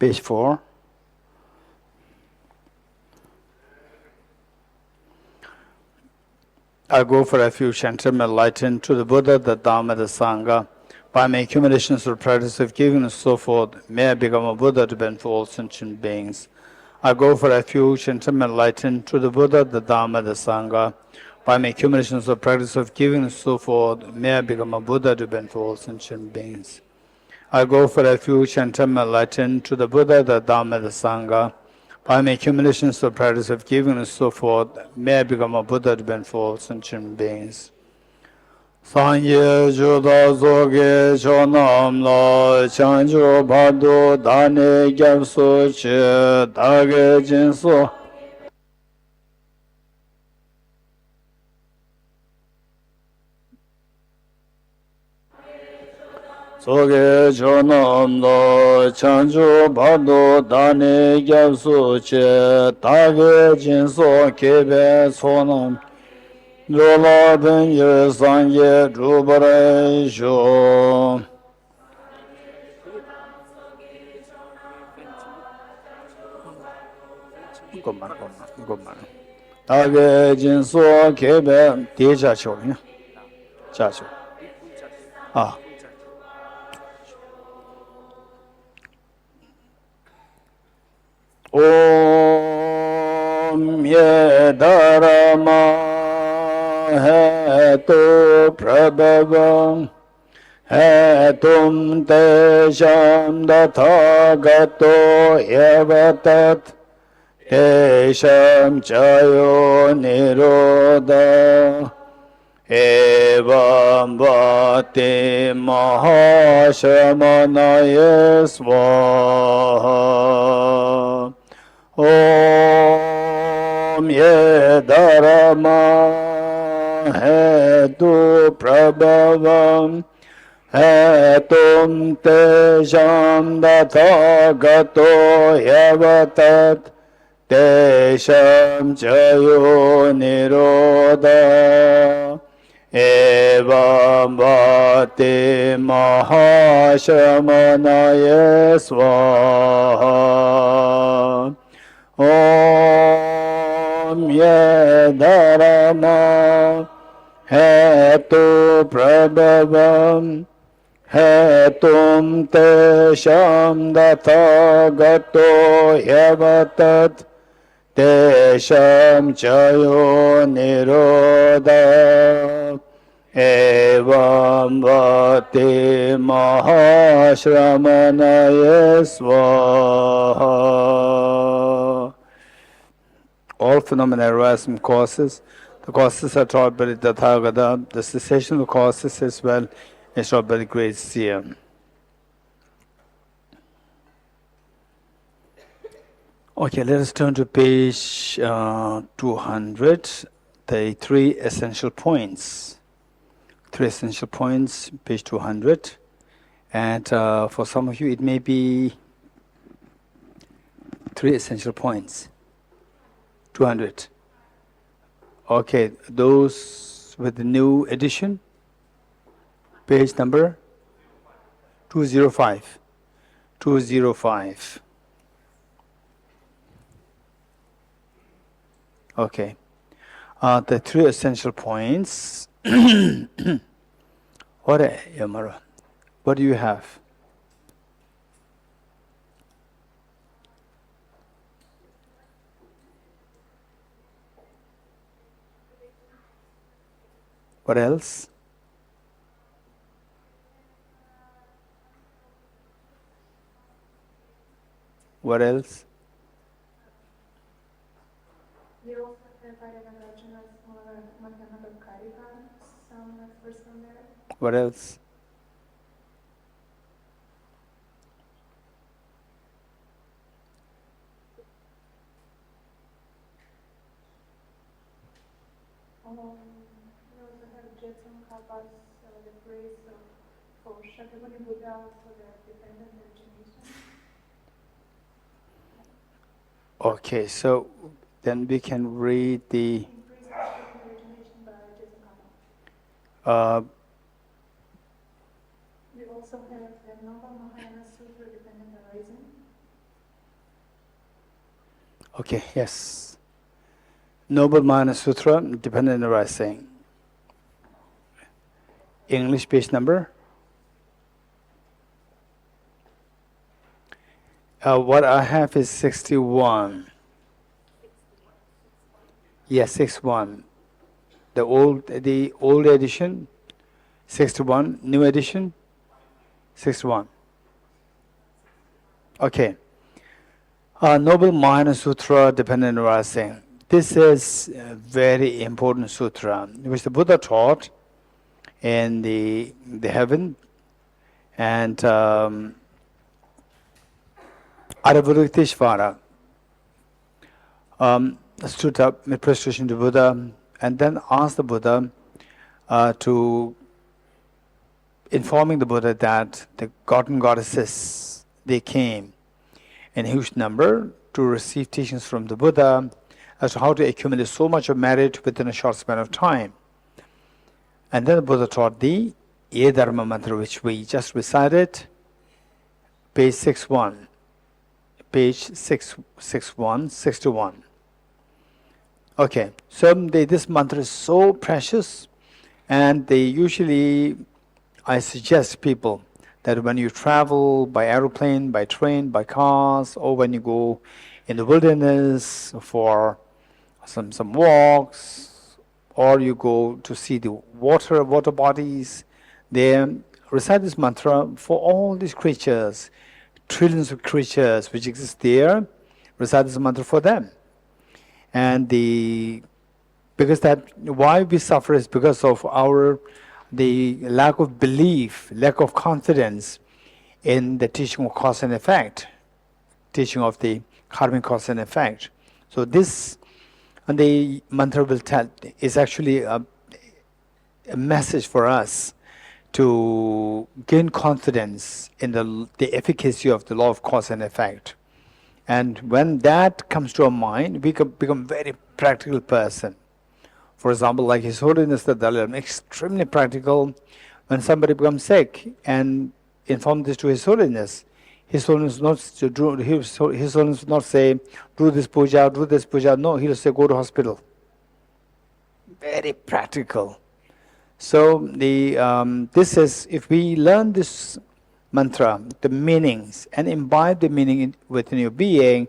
Page 4. I go for refuge and am enlightened to the Buddha, the Dhamma, the Sangha. By my accumulations or practice of giving and so forth, may I become a Buddha to benefit all sentient beings. I go for refuge and am enlightened to the Buddha, the Dhamma, the Sangha. By my accumulations or practice of giving and so forth, may I become a Buddha to benefit all sentient beings. I go for refuge and am enlightened to the Buddha, the Dhamma, the Sangha. By my accumulations of practice of giving and so forth, may I become a Buddha to benefit all sentient beings. Sangye juda zoge chonam la chanjo bhado dane gyapso che dage jinso. Zoge chonam la chanjo bhado dane gyapso che dage jinso kebe sonam. Lola benye sangye drupare sho. Gomman. Dage jinso kebe di chacho. Chacho. Ah. Om ye dharma hetu prabhavam hetum tesham dathagato evatat tesham chayo nirodha evam bhati mahashamanaye svaha. Om ye dharma hetu prabhavam hetum tesham dathagato yavatat tesham chayo nirodha evam bhati mahashamanaye svaha. Om ye dharma hetu prabhavam hetum tesham dathagato yavatat tesham chayo nirodha evam bhati mahashramanaye svaha. All phenomena arise from causes. The causes are taught by the Tathagata. The cessation of the causes as well is taught by the great seer. Okay, let us turn to page 200. The three essential points. Three essential points, page 200. And for some of you, it may be three essential points. 200. Okay, those with the new edition, page number 205. 205. Okay. The three essential points. What do you have? What else? What else? What else? Okay, so then we can read the we also have the Nova Mahayana Sutra Dependent Arising. Okay, yes. Noble Mind Sutra, Dependent Arising. English page number. What I have is 61. Yes, 61. The old edition, 61. New edition, 61. Okay. Noble Mind Sutra, Dependent Arising. This is a very important sutra, which the Buddha taught in the heaven, and Avalokiteshvara stood up with prostration to Buddha and then asked the Buddha to informing the Buddha that the god and goddesses, they came in huge number to receive teachings from the Buddha as to how to accumulate so much of merit within a short span of time. And then the Buddha taught the Dharma mantra, which we just recited, page 61. Page 61. Okay, so this mantra is so precious, and I suggest people that when you travel by aeroplane, by train, by cars, or when you go in the wilderness for some walks, or you go to see the water bodies, they recite this mantra for all these creatures, trillions of creatures which exist there, recite this mantra for them. And because why we suffer is because of the lack of belief, lack of confidence in the teaching of cause and effect, teaching of the karmic cause and effect. So this, and the mantra will tell, is actually a message for us to gain confidence in the efficacy of the law of cause and effect. And when that comes to our mind, we can become very practical person. For example, like His Holiness the Dalai, extremely practical. When somebody becomes sick and inform this to His Holiness, His Holiness not to do, His Holiness not say, do this puja. No, He'll say, go to hospital. Very practical. So this is, if we learn this mantra, the meanings, and imbibe the meaning within your being,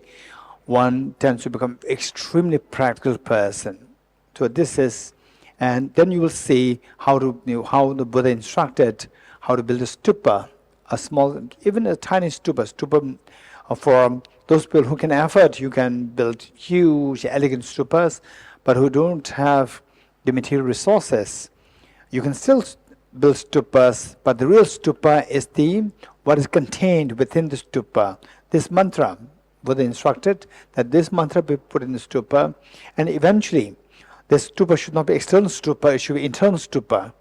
one tends to become extremely practical person. So this is, and then you will see how the Buddha instructed how to build a stupa, a small, even a tiny stupa for those people who can afford. You can build huge, elegant stupas, but who don't have the material resources. You can still build stupas, but the real stupa is what is contained within the stupa. This mantra, Buddha instructed that this mantra be put in the stupa, and eventually this stupa should not be external stupa, it should be internal stupa.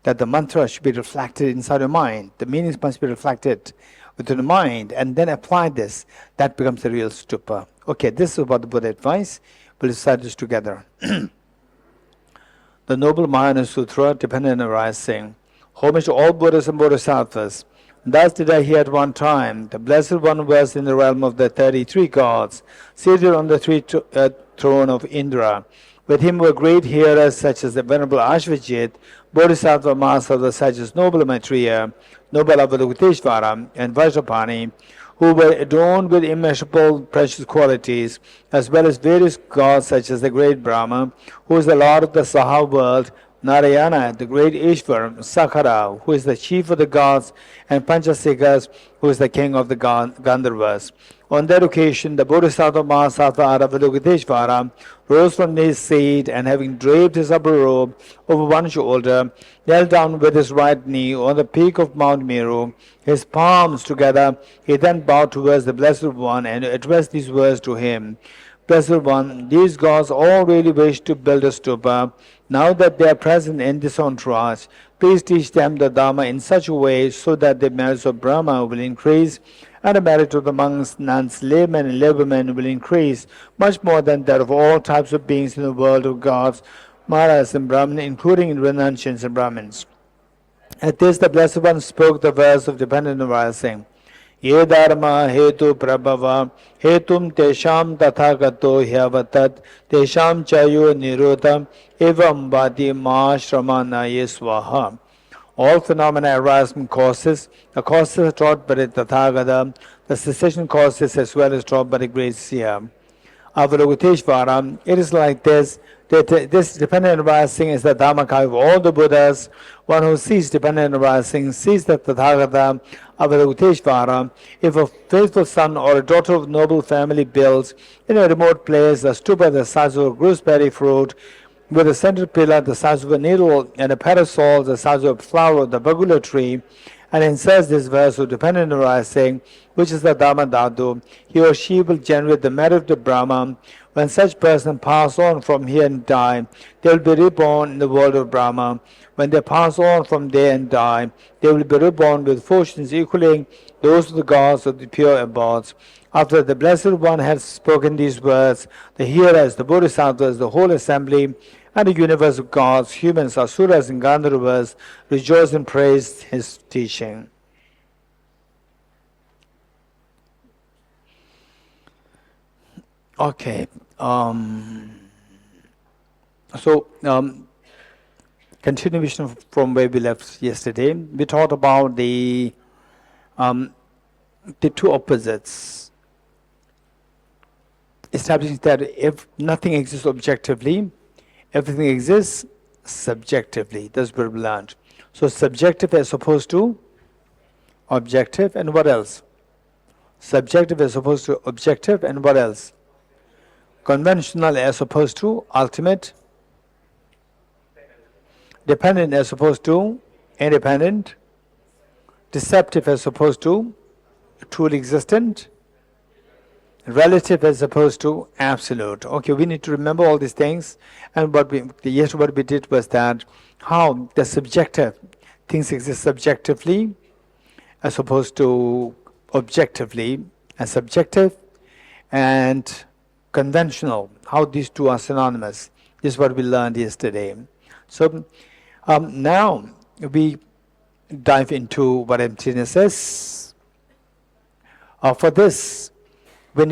That the mantra should be reflected inside your mind. The meanings must be reflected within the mind, and then apply this. That becomes the real stupa. Okay, this is what the Buddha advised. We'll decide this together. The Noble Mind Sutra, Dependent Arising. Homage to all Buddhas and Bodhisattvas. Thus did I hear at one time, the Blessed One was in the realm of the 33 gods, seated on the throne of Indra. With him were great hearers such as the Venerable Ashvajit, Bodhisattva Mahasatva such as Noble Maitreya, Noble Avalokiteshvara, and Vajrapani, who were adorned with immeasurable precious qualities, as well as various gods such as the great Brahma, who is the Lord of the Saha world, Narayana, the great Ishvar, Sakhara, who is the chief of the gods, and Panchasikas, who is the king of the Gandharvas. On that occasion, the Bodhisattva Mahasatva Avalokiteshvara rose from his seat, and having draped his upper robe over one shoulder, knelt down with his right knee on the peak of Mount Meru, his palms together. He then bowed towards the Blessed One and addressed these words to him. Blessed One, these gods all really wish to build a stupa. Now that they are present in this entourage, please teach them the Dharma in such a way so that the merits of Brahma will increase, and the merit of the monks, nuns, laymen, and labormen will increase much more than that of all types of beings in the world of gods, Maharas and Brahmins, including Renunciants and Brahmins. At this, the Blessed One spoke the verse of dependent arising. Ye dharma hetu prabhava hetum tesham tathagato hyavatad tesham chayo nirodham evam vadi ma shramanaye swaha. All phenomena arise from causes. The causes are taught by the Tathagata, the cessation causes as well as taught by the great seer. Avalokiteshvara, it is like this, that this dependent arising is the Dharmakaya of all the Buddhas. One who sees dependent arising sees the Tathagata, Avalokiteshvara. If a faithful son or a daughter of noble family builds in a remote place a stupa the size of a gooseberry fruit, with a central pillar the size of a needle and a parasol the size of a flower of the bagula tree, and inserts this verse of dependent arising, which is the Dharma Dhatu, he or she will generate the merit of Brahma. When such person pass on from here and die, they will be reborn in the world of Brahma. When they pass on from there and die, they will be reborn with fortunes equaling those of the gods of the pure abodes. After the Blessed One had spoken these words, the hearers, the Bodhisattvas, the whole assembly, and the universe of gods, humans, asuras, and Gandharvas rejoiced and praised his teaching. Okay. Continuation from where we left yesterday, we talked about the two opposites, establishing that if nothing exists objectively, everything exists subjectively. That's what we learned. So subjective as opposed to objective, and what else? Subjective as opposed to objective, and what else? Conventional as opposed to ultimate. Dependent as opposed to independent. Deceptive as opposed to truly existent. Relative as opposed to absolute. Okay, we need to remember all these things. And what we did was that how the subjective things exist subjectively as opposed to objectively, and subjective and conventional, how these two are synonymous. This is what we learned yesterday. So now we dive into what emptiness is. For this, we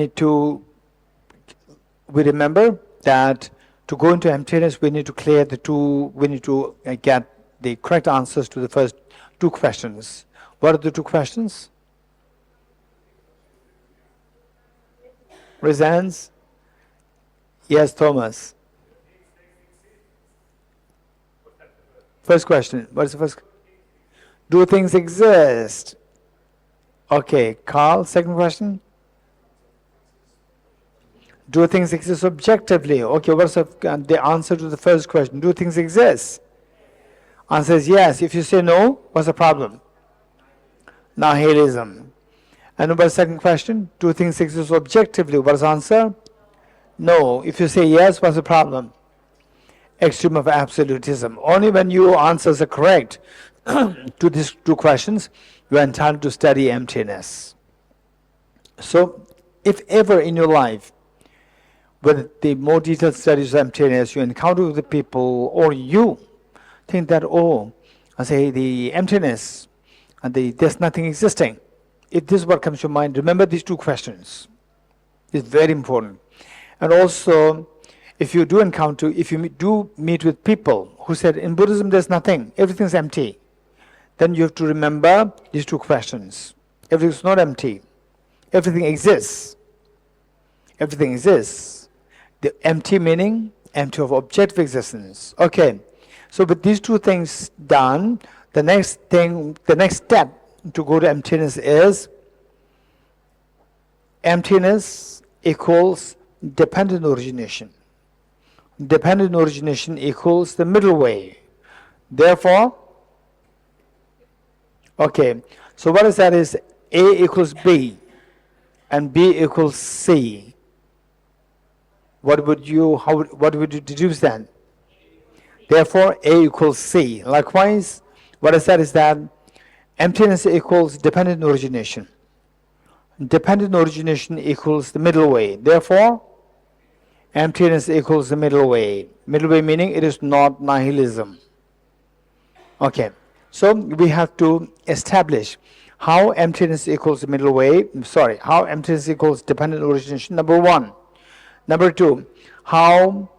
remember that to go into emptiness, we need to clear the two, we need to get the correct answers to the first two questions. What are the two questions? Raise hands. Yes, Thomas. First question. What is the first? Do things exist? Okay, Carl, second question. Do things exist objectively? Okay, what's the answer to the first question? Do things exist? Answer is yes. If you say no, what's the problem? Nihilism. And what's the second question? Do things exist objectively? What's the answer? No. If you say yes, what's the problem? Extreme of absolutism. Only when your answers are correct to these two questions, you are entitled to study emptiness. So, if ever in your life, with the more detailed studies of emptiness, you encounter with the people, or you think that, the emptiness, and there's nothing existing. If this is what comes to mind, remember these two questions. It's very important. And also, if you do meet with people who said, in Buddhism there's nothing, everything's empty, then you have to remember these two questions. Everything's not empty. Everything exists. Everything exists. The empty meaning, empty of objective existence. Okay. So with these two things done, the next step to go to emptiness is emptiness equals dependent origination. Dependent origination equals the middle way. Therefore, okay, so what is that is A equals B and B equals C. What would you deduce then? Therefore, A equals C. Likewise, what I said is that emptiness equals dependent origination. Dependent origination equals the middle way. Therefore, emptiness equals the middle way. Middle way meaning it is not nihilism. Okay, So we have to establish how emptiness equals middle way. Sorry, how emptiness equals dependent origination. Number one. Number two, how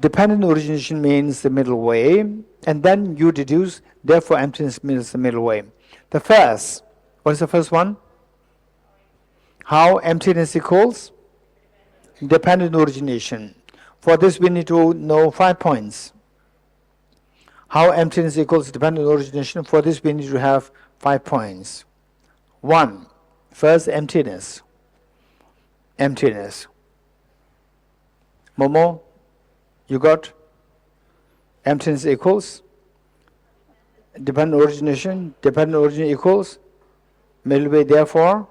dependent origination means the middle way, and then you deduce, therefore emptiness means the middle way. The first, what is the first one? How emptiness equals dependent origination. For this we need to know 5 points. How emptiness equals dependent origination. For this we need to have 5 points. 1. First, emptiness. Emptiness. Momo, you got? Emptiness equals dependent origination. Dependent origin equals middle way. Therefore,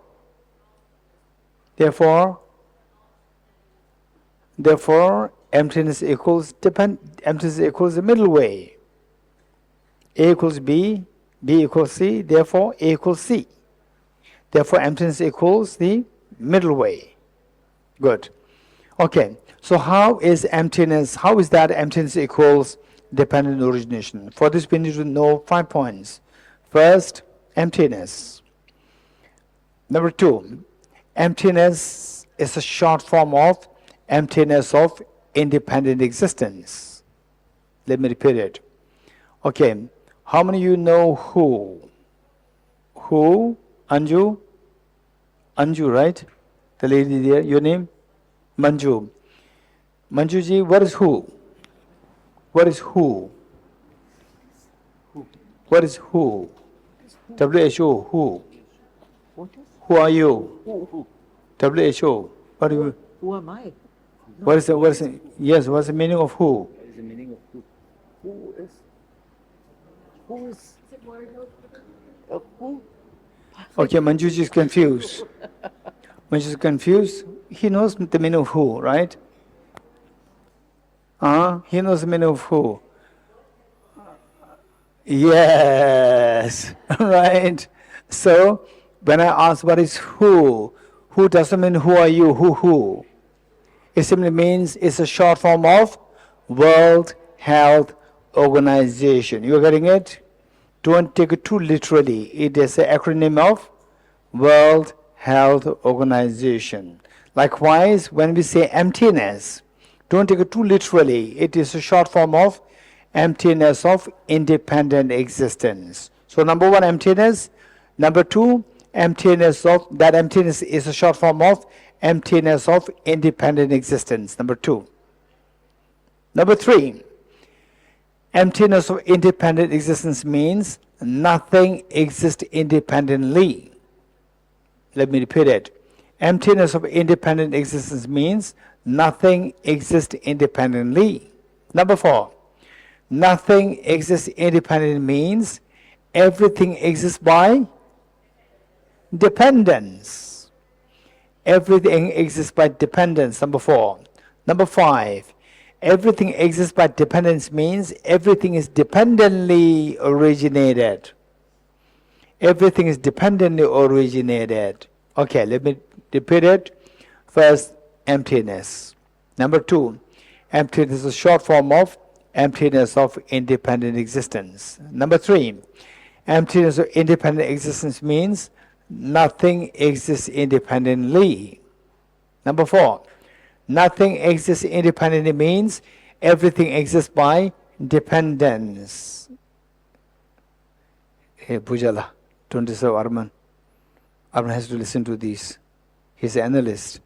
emptiness equals emptiness equals the middle way. A equals B, B equals C, therefore A equals C. Therefore emptiness equals the middle way. Good. Okay, so how is that emptiness equals dependent origination? For this we need to know 5 points. First, emptiness. Number 2, emptiness is a short form of emptiness of independent existence. Let me repeat it. Okay, how many of you know who? Who? Anju? Anju, right? The lady there, your name? Manju. Manjuji, what is who? What is who? What is who? WHO, who? Who are you? WHO, what are you? Who am I? What is the what's the meaning of who? What is the meaning of who? Who is? Who? Okay, Manjuji is confused. Manjuji is confused. He knows the meaning of who, right? He knows the meaning of who. Yes, right. So when I ask what is who doesn't mean who are you, who. It simply means it's a short form of World Health Organization. You're getting it? Don't take it too literally. It is an acronym of World Health Organization. Likewise, when we say emptiness, don't take it too literally. It is a short form of emptiness of independent existence. So number 1, emptiness. Number 2, emptiness is a short form of emptiness of independent existence. Number 2. Number 3, emptiness of independent existence means nothing exists independently. Let me repeat it. Emptiness of independent existence means nothing exists independently. Number 4, nothing exists independently means everything exists by dependence. Everything exists by dependence. Number 4. Number 5, everything exists by dependence means everything is dependently originated. Everything is dependently originated. Okay, let me repeat it. First, emptiness. Number 2, emptiness is a short form of emptiness of independent existence. Number 3, emptiness of independent existence means nothing exists independently. Number 4, nothing exists independently means everything exists by dependence. Hey, Bujala, don't disturb Arman. Arman has to listen to these. He's an analyst.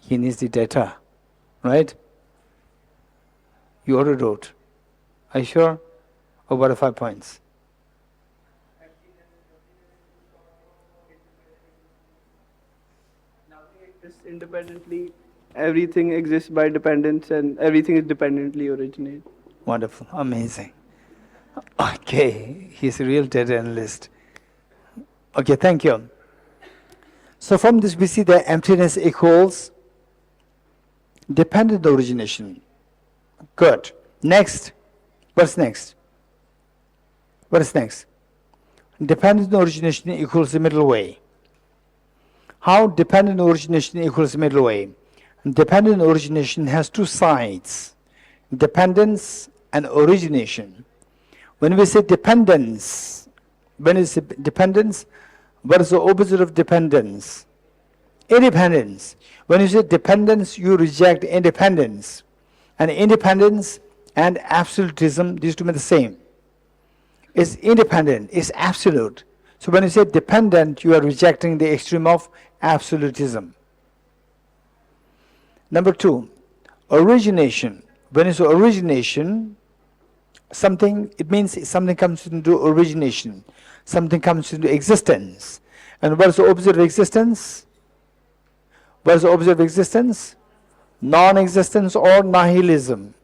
He needs the data, right? You already wrote. Are you sure? Or what are 5 points? Exists independently, everything exists by dependence, and everything is dependently originated. Wonderful, amazing. Okay, he's a real data analyst. Okay, thank you. So from this we see that emptiness equals dependent origination. Good. Next. What's next? What is next? Dependent origination equals the middle way. How dependent origination equals the middle way? Dependent origination has 2 sides, dependence and origination. When we say dependence, when we say dependence, what is the opposite of dependence? Independence. When you say dependence, you reject independence. And independence and absolutism, these two mean the same. It's independent, it's absolute. So when you say dependent, you are rejecting the extreme of absolutism. Number two, origination. When you say origination, it means something comes into origination. Something comes into existence. And what is the opposite of existence? What is the opposite of existence? Non-existence or nihilism.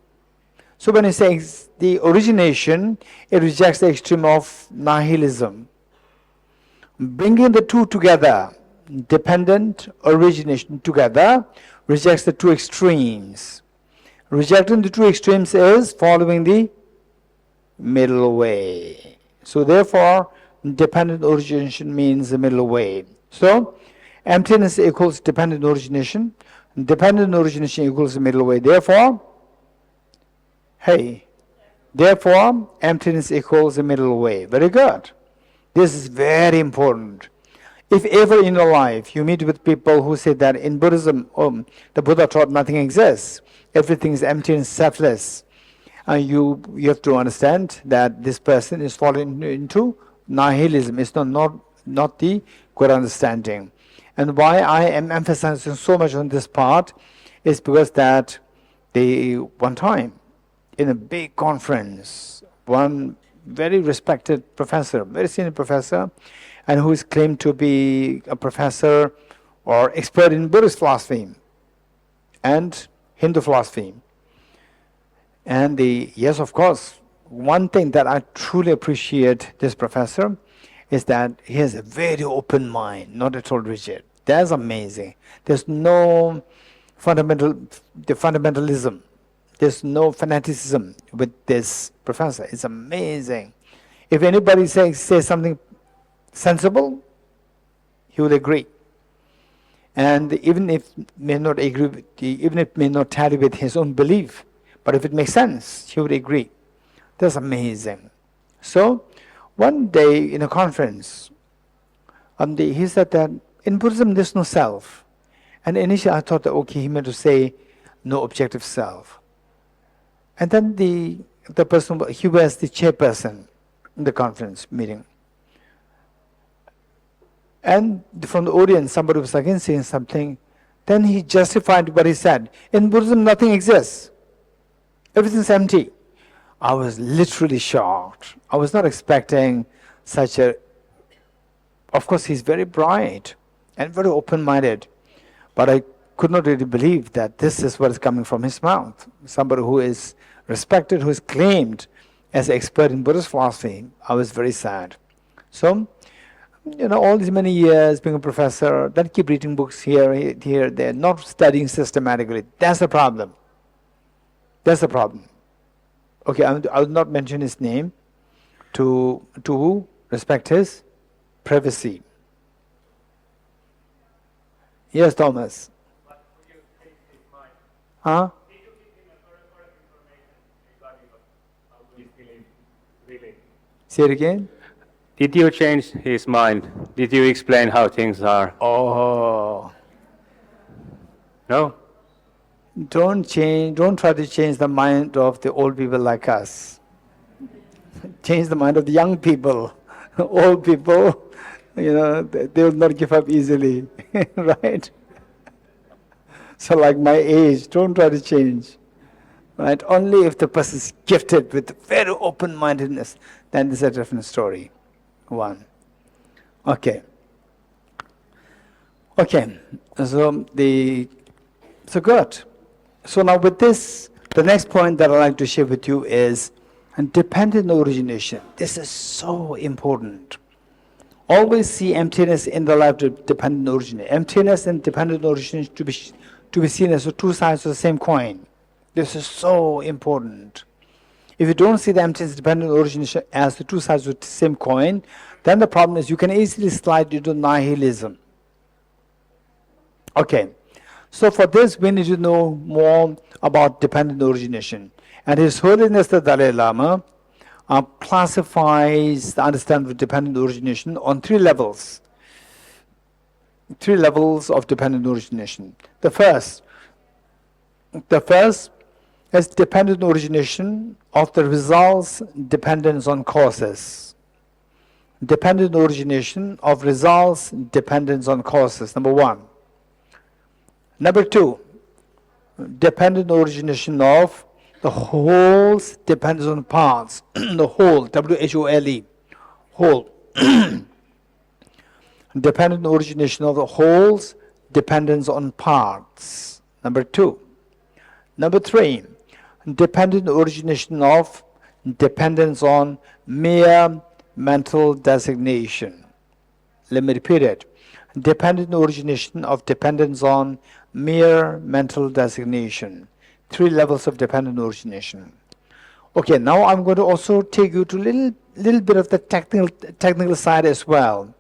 So when you say the origination, it rejects the extreme of nihilism. Bringing the two together, dependent, origination together, rejects the two extremes. Rejecting the two extremes is following the middle way. So therefore, dependent origination means the middle way. So, emptiness equals dependent origination. Dependent origination equals the middle way. Therefore, emptiness equals the middle way. Very good. This is very important. If ever in your life you meet with people who say that in Buddhism, the Buddha taught nothing exists, everything is empty and selfless, you have to understand that this person is falling into nihilism. It's not the good understanding. And why I am emphasizing so much on this part is because that one time in a big conference, one very respected professor, very senior professor, and who is claimed to be a professor or expert in Buddhist philosophy and Hindu philosophy. And yes, of course, one thing that I truly appreciate this professor is that he has a very open mind, not at all rigid. That's amazing. There's no fundamentalism. There's no fanaticism with this professor. It's amazing. If anybody says something sensible, he will agree. And even if may not agree, even if may not tally with his own belief, but if it makes sense, he would agree. That's amazing. So, one day in a conference, he said that in Buddhism there's no self. And initially I thought that, okay, he meant to say no objective self. And then the person, he was the chairperson in the conference meeting. And from the audience, somebody was again saying something. Then he justified what he said. In Buddhism, nothing exists. Everything's empty. I was literally shocked. I was not expecting such a... Of course, he's very bright and very open-minded. But I could not really believe that this is what is coming from his mouth. Somebody who is respected, who is claimed as an expert in Buddhist philosophy. I was very sad. So, all these many years being a professor, then keep reading books here, there, not studying systematically. That's the problem. That's the problem. Okay, I will not mention his name to respect his privacy. Yes, Thomas. But would you take his mind? Huh? Did you give him a correct information regarding how he believes really? Say it again. Did you change his mind? Did you explain how things are? Oh. No? Don't try to change the mind of the old people like us. Change the mind of the young people. Old people, they will not give up easily, right? So like my age, don't try to change, right? Only if the person is gifted with very open-mindedness, then this is a different story. One. Okay. So good. So now with this, the next point that I'd like to share with you is dependent origination. This is so important. Always see emptiness in the life of dependent origination. Emptiness and dependent origination to be seen as the two sides of the same coin. This is so important. If you don't see the emptiness and dependent origination as the two sides of the same coin, then the problem is you can easily slide into nihilism. Okay. So for this, we need to know more about dependent origination. And His Holiness the Dalai Lama classifies the understanding of dependent origination on three levels. Three levels of dependent origination. The first is dependent origination of the results dependence on causes. Dependent origination of results dependence on causes, number one. Number two, dependent origination of the wholes depends on parts. The whole, W-H-O-L-E, whole. Dependent origination of the wholes dependence on parts. Number two. Number three, dependent origination of dependence on mere mental designation. Let me repeat it. Dependent origination of dependence on mere mental designation. Three levels of dependent origination. Okay, now I'm going to also take you to a little bit of the technical side as well.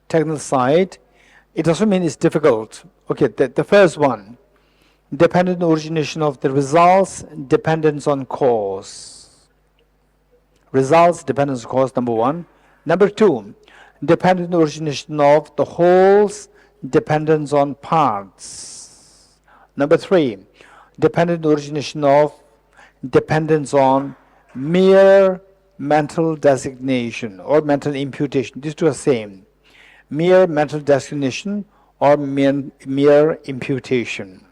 Technical side, it doesn't mean it's difficult. Okay, the first one, dependent origination of the results dependence on cause. Results dependence on cause, number one. Number two, dependent origination of the wholes dependence on parts. Number three, dependent origination of dependence on mere mental designation or mental imputation. These two are the same. Mere mental designation or mere imputation.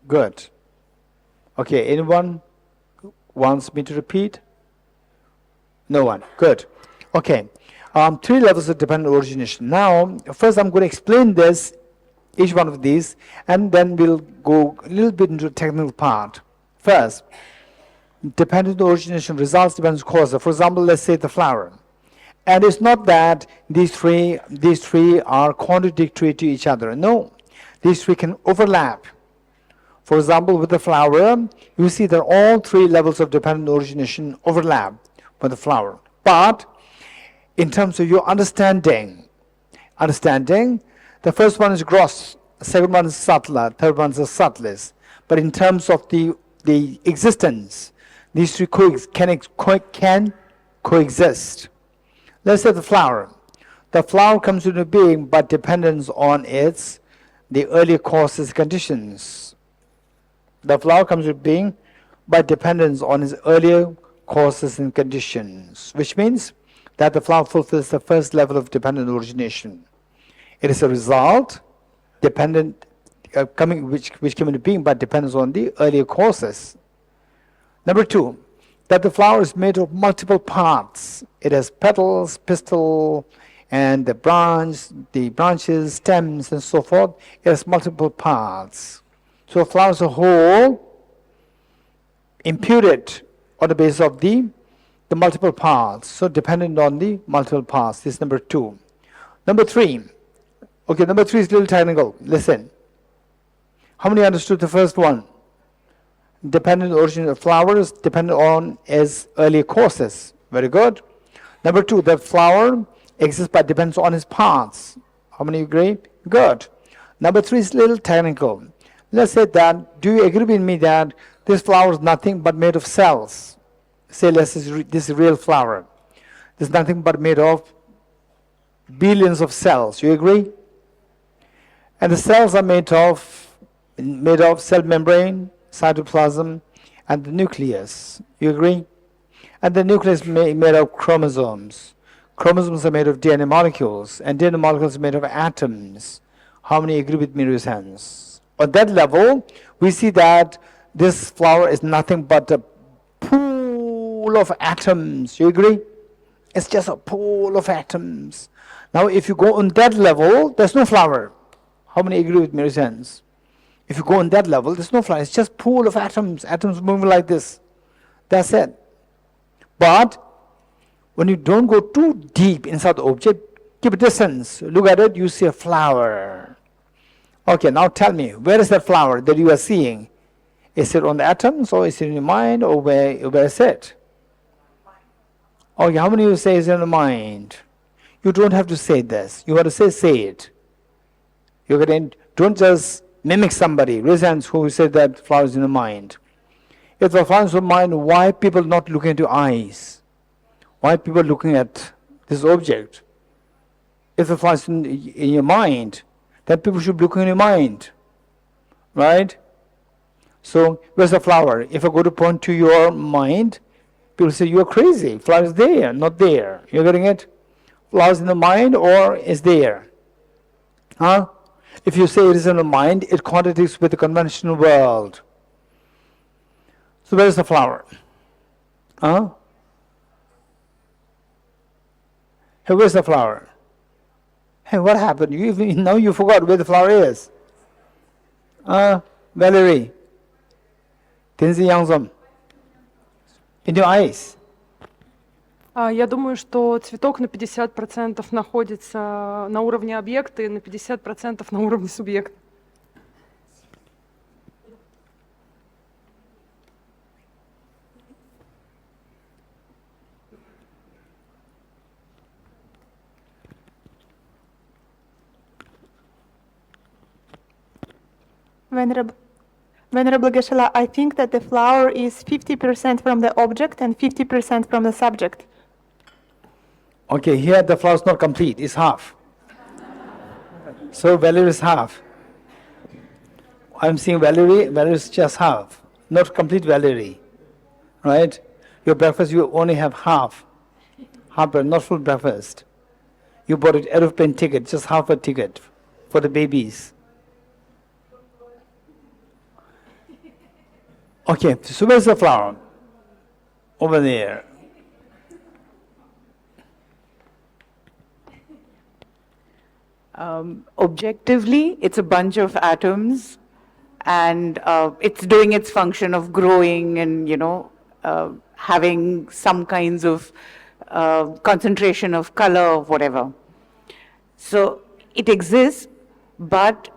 Good. Okay, anyone wants me to repeat? No one. Good. Okay. Three levels of dependent origination. Now, first I'm going to explain this, each one of these, and then we'll go a little bit into the technical part. First, dependent origination results depends on cause. For example, let's say the flower. And it's not that these three are contradictory to each other. No, these three can overlap. For example, with the flower, you see that all three levels of dependent origination overlap with the flower. But in terms of your understanding, the first one is gross, the second one is subtler, third one is the subtlest. But in terms of the existence, these three can coexist. Let's say the flower. The flower comes into being but depends on the earlier causes conditions. The flower comes into being but depends on its earlier causes and conditions, which means that the flower fulfills the first level of dependent origination. It is a result dependent which came into being but depends on the earlier causes. Number two, that the flower is made of multiple parts. It has petals, pistil, and the branches, stems, and so forth. It has multiple parts. So a flower is a whole imputed on the basis of the multiple parts. So dependent on the multiple parts. This is number two. Number three. Okay, number three is a little technical. Listen. How many understood the first one? Dependent origin of flowers dependent on its earlier causes. Very good. Number two, the flower exists but depends on its parts. How many agree? Good. Number three is a little technical. Let's say that, do you agree with me that this flower is nothing but made of cells? Say this is a real flower. There's nothing but made of billions of cells. You agree? And the cells are made of cell membrane, cytoplasm, and the nucleus. You agree? And the nucleus is made of chromosomes. Chromosomes are made of DNA molecules, and DNA molecules are made of atoms. How many agree with me? Raise hands. On that level, we see that this flower is nothing but a pool of atoms. You agree? It's just a pool of atoms. Now, if you go on that level, there's no flower. How many agree with me? Raise hands. If you go on that level, there's no flower. It's just pool of atoms. Atoms moving like this. That's it. But when you don't go too deep inside the object, keep a distance. Look at it, you see a flower. Okay, now tell me, where is that flower that you are seeing? Is it on the atoms, or is it in your mind, or where is it? Okay, how many of you say it's in the mind? You don't have to say this. You have to say it. Don't just mimic somebody. Raise hands who said that flower is in the mind. If the flower is in mind, why people not looking into eyes? Why people looking at this object? If the flower is in your mind, then people should look in your mind, right? So where's the flower? If I go to point to your mind, people say you're crazy. Flower is there, not there. You're getting it? Flower is in the mind or is there? Huh? If you say it is in the mind, it contradicts with the conventional world. So where is the flower? Huh? Hey, where's the flower? Hey, what happened? Now you forgot where the flower is. Valerie. Tenzi Yangzom. In your eyes. Я думаю, что цветок на 50% находится на уровне объекта и на 50% на уровне субъекта. Venerable Geshe, I think that the flower is 50% from the object and 50% from the subject. Okay, here the flower is not complete, it's half. So Valerie is half. I'm seeing Valerie is just half, not complete Valerie. Right? Your breakfast, you only have half, but not full breakfast. You bought an aeroplane ticket, just half a ticket for the babies. Okay, so where's the flower? Over there. Objectively, it's a bunch of atoms, and it's doing its function of growing and, having some kinds of concentration of color or whatever. So it exists, but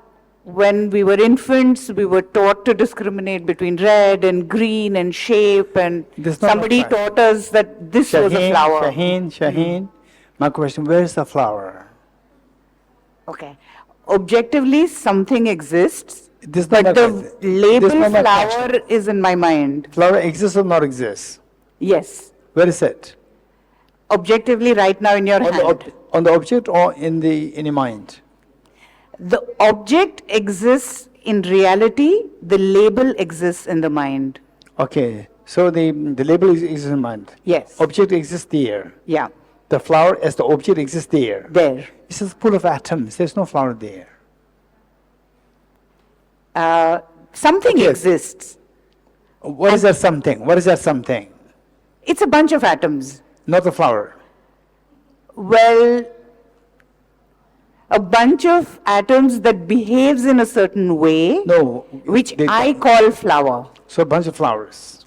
when we were infants, we were taught to discriminate between red and green and shape, and somebody taught us that this was a flower. Shaheen, my question, where is the flower? Okay. Objectively, something exists, This but not the my- label this not my flower question. is in my mind. Flower exists or not exists? Yes. Where is it? Objectively, right now in your hand. On the object or in your mind? The object exists in reality, the label exists in the mind. Okay, so the label exists in mind. Yes. Object exists there. Yeah. The flower as the object exists there. There. It's just full of atoms. There's no flower there. Something Okay. exists. What is that something? What is that something? It's a bunch of atoms. Not the flower. Well, a bunch of atoms that behaves in a certain way, No. which they- I call flower. So a bunch of flowers.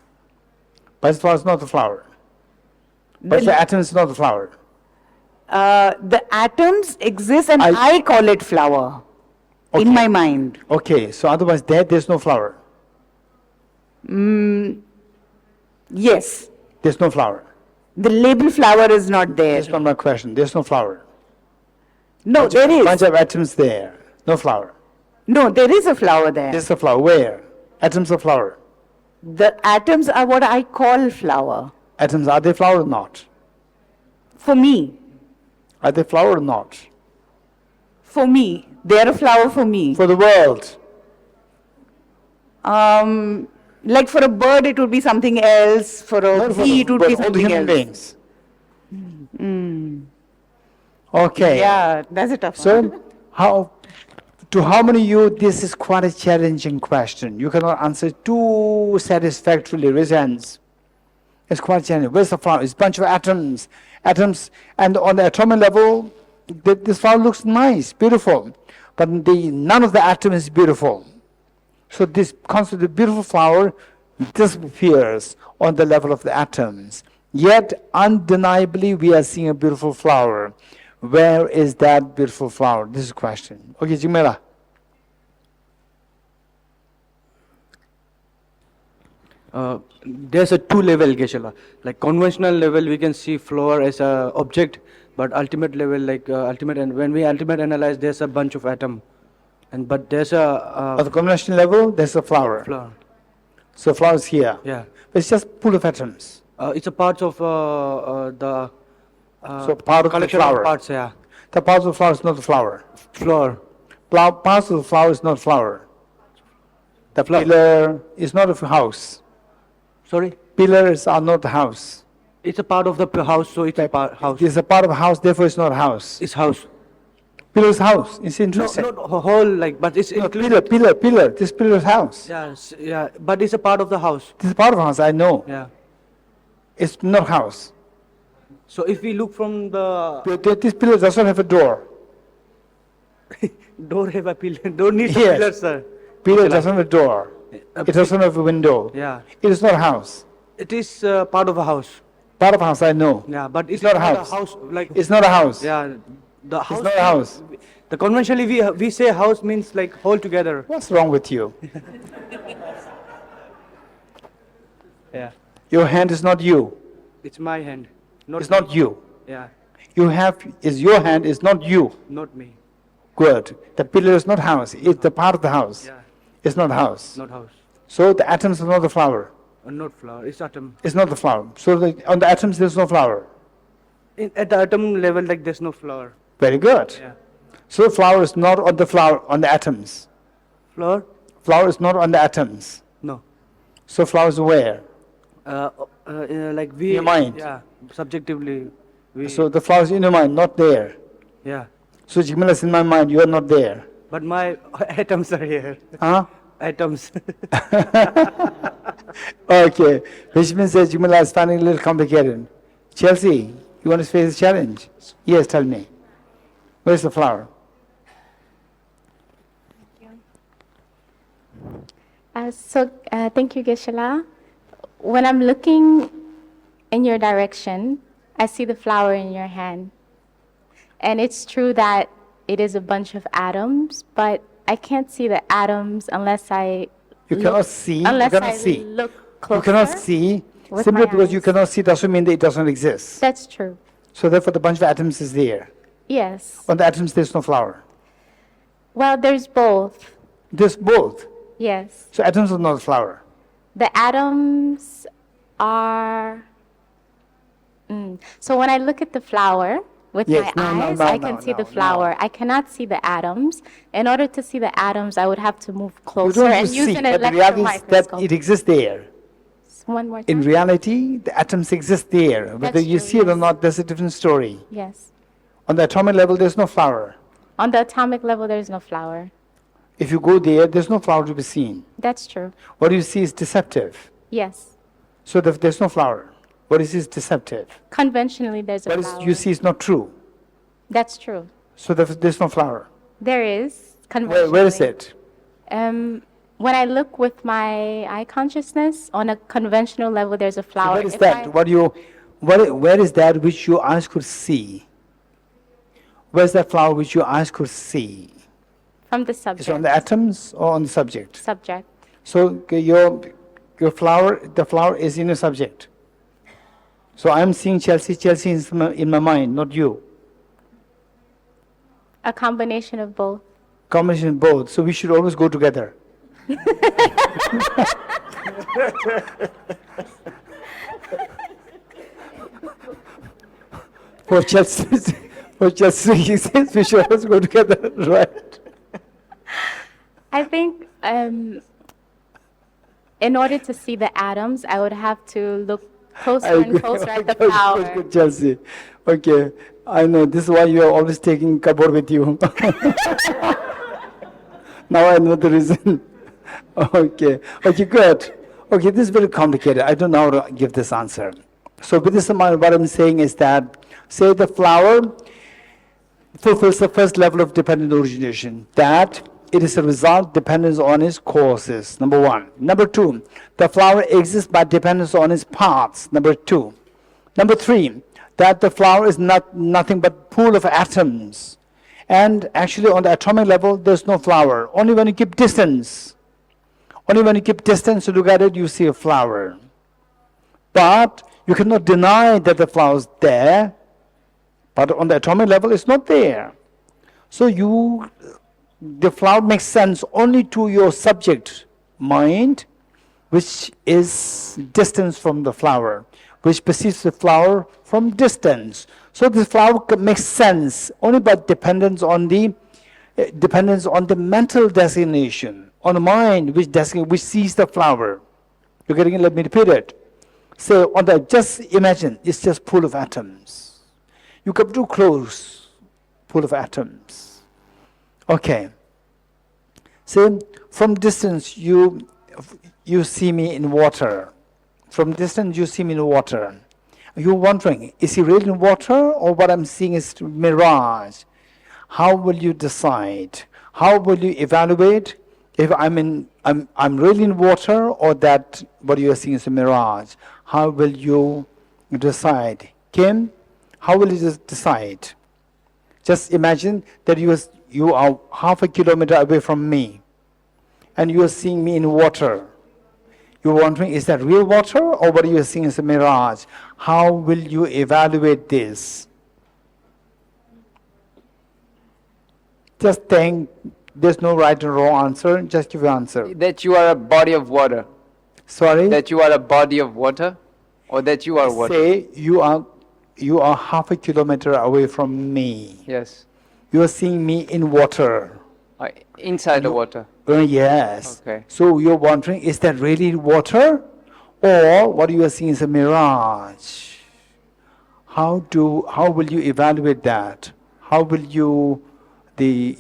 Bunch of flowers, not the flower. Bunch of The, atoms, not the flower. the atoms exist and I call it flower Okay. in my mind. Okay, so otherwise there's no flower. Yes. There's no flower. The label flower is not there. That's not my question. There's no flower. No, there Bunch is. of atoms there. No flower. No, there is a flower there. There's a flower. Where? Atoms of flower. The atoms are what I call flower. Atoms, are they flower or not? For me. Are they flower or not? For me. They are a flower for me. For the world. Like for a bird, it would be something else. For a Not for bee, it would be all the something human else. beings. Okay. Yeah, that's a tough one. So, how many of you, this is quite a challenging question. You cannot answer too satisfactorily. Raise hands. It's quite challenging. Where's the flower? It's a bunch of atoms. Atoms, and on the atomic level, this flower looks nice, beautiful. But none of the atom is beautiful. So this concept of beautiful flower disappears on the level of the atoms. Yet, undeniably, we are seeing a beautiful flower. Where is that beautiful flower? This is the question. Okay, Jimela. There's a two level, Geshe. Like conventional level, we can see flower as a object, but ultimate level, like when we ultimate analyze, there's a bunch of atom, but there's At the conventional level, there's a flower. flower. So flower is here. Yeah. It's just pool of atoms. It's a part of the So part of the collection flower. of parts. Yeah. The parts of the flower is not the flower. Flower. Parts of the flower is not flower. The pillar is not a house. Sorry. Pillars are not the house. It's a part of the house, so it's a house. It's a part of a house, therefore it's not a house. It's house. Pillar is house. It's No, interesting. not a whole like, but it's No, included. pillar. This pillar is house. Yeah, yeah, but it's a part of the house. This is part of a house, I know. Yeah. It's not house. So if we look from the This pillar does not have a door. door, have a pillar. Door needs a Yes. pillar, sir. Pillar doesn't have a door. It doesn't have a window. Yeah. It is not a house. It is part of a house. Part of a house, I know. Yeah, but it's not a not house. a house. Like It's not a house. yeah, the house. It's not a house. The conventionally we say house means like whole together. What's wrong with you? Yeah. Your hand is not you. It's my hand. It's not you. Yeah, You have is your hand is not you. not me. Good. The pillar is not house. It's the part of the house. Yeah, It's not house. not house. So the atoms are not the flower. Not flower. It's atom. It's not the flower. So on the atoms there's no flower. At the atom level, like there's no flower. Very good. Yeah. So flower is not on the flower on the atoms. Flower? Flower is not on the atoms. No. So flower is where? Like we. Your mind. Yeah. Subjectively, we. So the flower is in your mind, not there. Yeah. So Jimala is in my mind, you are not there. But my atoms are here. Huh? Atoms. Okay. Which means that Jimala is finding a little complicated. Chelsea, you want to face the challenge? Yes, tell me. Where's the flower? Thank you, Geshe. When I'm looking in your direction, I see the flower in your hand. And it's true that it is a bunch of atoms, but I can't see the atoms unless I You cannot see. unless you cannot I see. look You closer. cannot see. with Simply my because you eyes. cannot see doesn't mean that it doesn't exist. That's true. So therefore the bunch of atoms is there. Yes. On the atoms there's no flower. Well, there's both. There's both. Yes. So atoms are not a flower. The atoms are. So when I look at the flower with Yes, my eyes, I can see the flower. I cannot see the atoms. In order to see the atoms, I would have to move You closer don't and have to use see, an but the electron reality is that microscope. it exists there. One more In time. reality, the atoms exist there. Whether That's you true, see it or yes. not, that's a different story. Yes. On the atomic level, there's no flower. On the atomic level, there's no flower. If you go there, there's no flower to be seen. That's true. What you see is deceptive. Yes. So there's no flower. What you see is deceptive. Conventionally, there's a What flower. you see is not true. That's true. So there's no flower. There is. Conventionally. Where is it? When I look with my eye consciousness, on a conventional level, there's a So flower. what is If that? I- Where is that which your eyes could see? Where's that flower which your eyes could see? From the Is subject. it on the atoms or on the subject? Subject. So your flower, the flower is in a subject. So I'm seeing Chelsea is in my mind, not you. A combination of both. Combination of both. So we should always go together. For Chelsea, he says we should always go together, right? I think in order to see the atoms, I would have to look closer and closer at the Good, flower. good, Chelsea. Okay, I know this is why you are always taking cupboard with you. Now I know the reason. Okay, good. Okay, this is very complicated. I don't know how to give this answer. So with this in mind, what I'm saying is that, say the flower fulfills the first level of dependent origination, that it is a result dependence on its causes, number one. Number two, the flower exists by dependence on its parts, number two. Number three, that the flower is nothing but pool of atoms. And actually on the atomic level, there's no flower. Only when you keep distance. Only when you keep distance to look at it, you see a flower. But you cannot deny that the flower is there. But on the atomic level, it's not there. So the flower makes sense only to your subject mind, which is distance from the flower, which perceives the flower from distance. So the flower makes sense only by dependence on the mental designation, on the mind which sees the flower. You're getting it? Let me repeat it. So just imagine it's just pool of atoms. You come too close, pool of atoms. Okay. So from distance you see me in water. From distance you see me in water. You're wondering, is he really in water or what I'm seeing is mirage? How will you decide? How will you evaluate if I'm really in water or that what you are seeing is a mirage? How will you decide? Kim, how will you just decide? Just imagine that you are half a kilometer away from me and you are seeing me in water. You're wondering, is that real water or what you are seeing is a mirage? How will you evaluate this? Just think, there's no right or wrong answer, just give your answer. That you are a body of water. Sorry? That you are a body of water, or that you are water. Say you are half a kilometer away from me. Yes. You are seeing me in water. Inside the water. Yes. Okay. So you're wondering, is that really water? Or what you are seeing is a mirage? How will you evaluate that? How will you I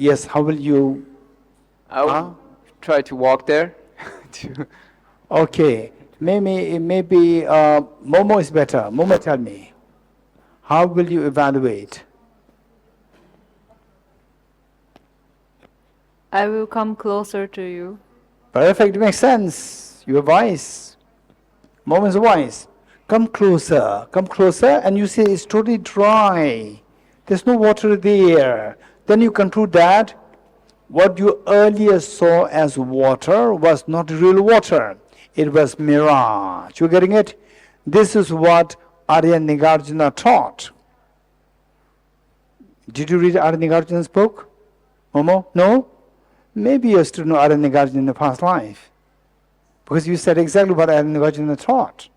will try to walk there. Okay. Maybe Momo is better. Momo, tell me. How will you evaluate? I will come closer to you. Perfect, makes sense. You're wise. Momo is wise. Come closer, and you see it's totally dry. There's no water there. Then you conclude that what you earlier saw as water was not real water. It was mirage. You're getting it? This is what Arya Nagarjuna taught. Did you read Arya Nagarjuna's book? Momo? No? Maybe you used to know Arya Nagarjuna in the past life. Because you said exactly what Arya Nagarjuna taught.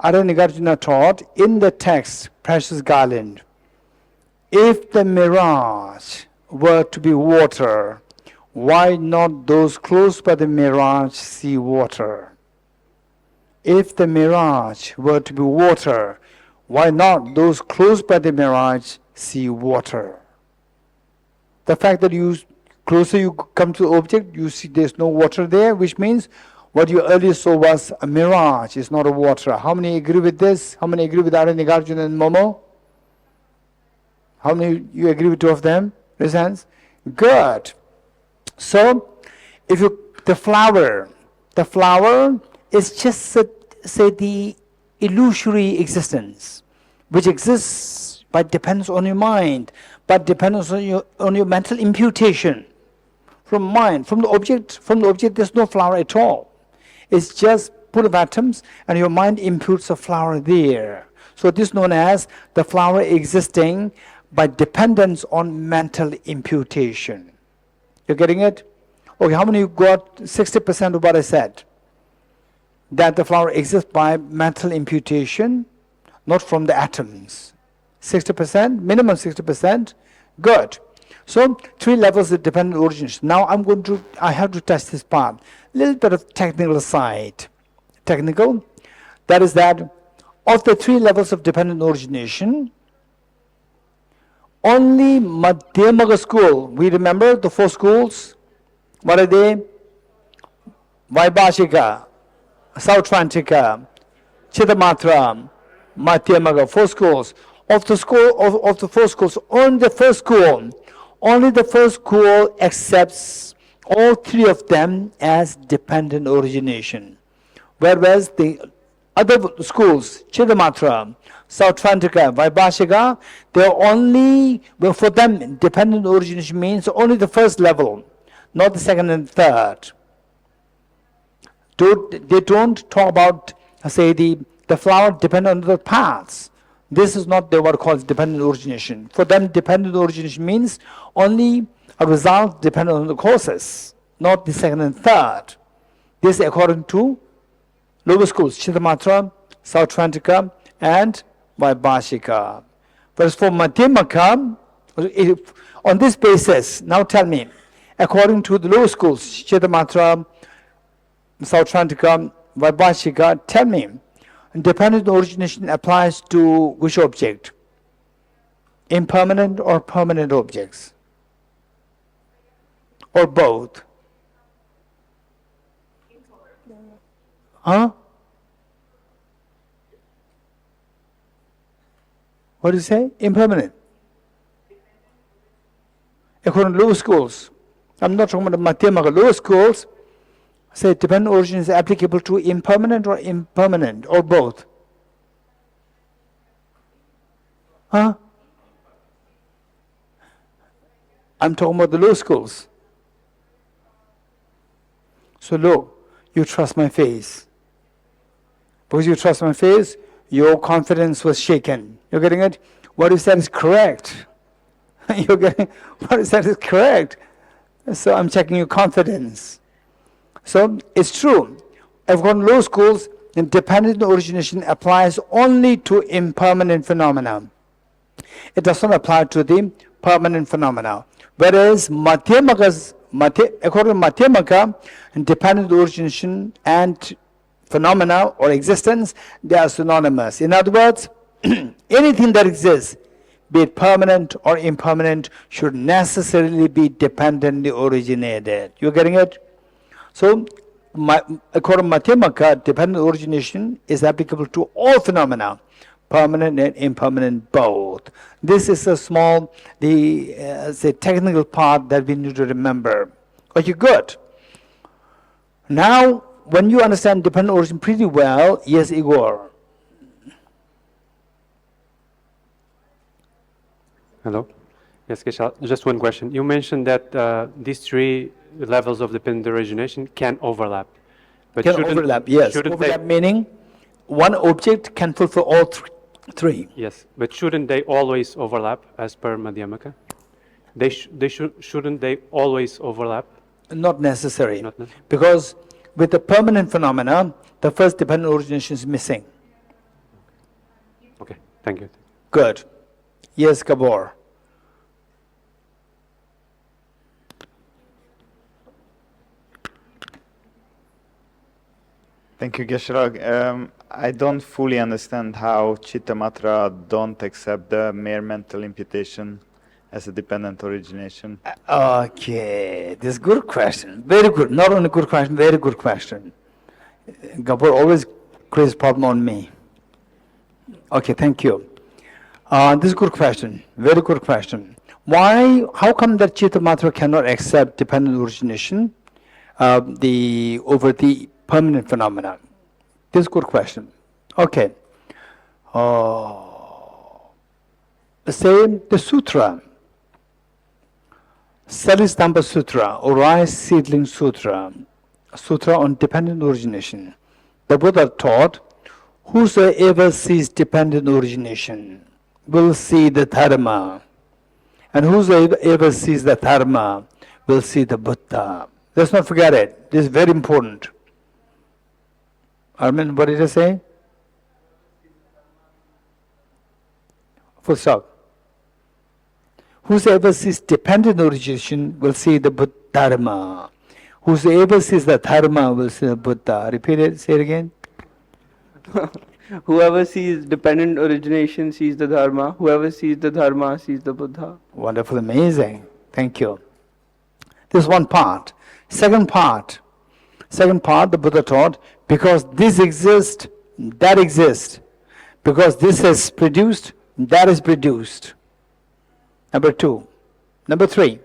Arya Nagarjuna taught in the text, Precious Garland, if the mirage were to be water, why not those close by the mirage see water? If the mirage were to be water, why not those close by the mirage see water? The fact that closer you come to the object, you see there's no water there, which means what you earlier saw was a mirage, it's not a water. How many agree with this? How many agree with Arya Nagarjuna and Momo? How many you agree with two of them? Raise hands. Good. So, the flower is just the illusory existence, which exists but depends on your mind, but depends on your mental imputation. From the object there's no flower at all. It's just pool of atoms and your mind imputes a flower there. So this is known as the flower existing by dependence on mental imputation. You're getting it? Okay, how many got 60% of what I said? That the flower exists by mental imputation, not from the atoms. 60%, minimum 60%. Good. So 3 levels of dependent origination. Now I have to touch this part. Little bit of technical side. Technical. That is that of the 3 levels of dependent origination, only Madhyamaga school, we remember the 4 schools. What are they? Vaibhashika, Sautrantika, Chittamatra, Madhyamaga, 4 schools. Of the 4 schools, only the first school accepts all 3 of them as dependent origination. Whereas the other schools, Chittamatra, Sautrantika, Vaibhashika, they're only, well, for them, dependent origination means only the first level, not the second and third. They don't talk about, say, the flower dependent on the paths. This is not what calls dependent origination. For them, dependent origination means only a result dependent on the causes, not the second and third. This according to lower schools, Chittamatra, Sautrantika, and Vaibhashika. Whereas for Madhyamaka, on this basis, now tell me, according to the lower schools, Chittamatra, Sautrantika, Vaibhashika, tell me, dependent origination applies to which object? Impermanent or permanent objects? Or both? Huh? What do you say? Impermanent. According to lower schools, I'm not talking about Madhyamaka, lower schools say dependent origin is applicable to impermanent or impermanent, or both. Huh? I'm talking about the low schools. So look, you trust my face. Because you trust my face, your confidence was shaken. You're getting it? What you said is correct. You're getting what you said is correct. So I'm checking your confidence. So it's true. According to low schools, dependent origination applies only to impermanent phenomena. It does not apply to the permanent phenomena. Whereas according to Madhyamaka, dependent origination and phenomena or existence, they are synonymous. In other words, anything that exists, be it permanent or impermanent, should necessarily be dependently originated. You're getting it? So, according to Madhyamaka, dependent origination is applicable to all phenomena, permanent and impermanent both. This is a small, say, technical part that we need to remember. Okay, good. Now, when you understand dependent origin pretty well, yes, Igor. Hello. Yes, Geshe, just one question. You mentioned that these three levels of dependent origination can overlap. But Can overlap, yes. Overlap meaning one object can fulfill all three. Yes, but shouldn't they always overlap as per Madhyamaka? Shouldn't they always overlap? Not necessary. Not necessary. Because with the permanent phenomena, the first dependent origination is missing. Okay, thank you. Good. Yes, Gabor. Thank you, Geshe. I don't fully understand how Chittamatra don't accept the mere mental imputation as a dependent origination. Okay, this is a good question. Very good. Not only good question, very good question. Gabor always creates problem on me. Okay, thank you. This is a good question. Very good question. Why? How come that Chittamatra cannot accept dependent origination over the permanent phenomena? This is a good question. Okay. Say the sutra, Salisdamba Sutra, or Rice Seedling Sutra, Sutra on dependent origination. The Buddha taught, whosoever sees dependent origination will see the Dharma, and whosoever sees the Dharma will see the Buddha. Let's not forget it. This is very important. Armin, what did I say? Full stop. Whosoever sees dependent origination will see the Dharma. Whosoever sees the Dharma will see the Buddha. Repeat it, say it again. Whoever sees dependent origination sees the Dharma. Whoever sees the Dharma sees the Buddha. Wonderful, amazing. Thank you. This is one part. Second part, the Buddha taught, because this exists, that exists. Because this is produced, that is produced. Number two. Number three,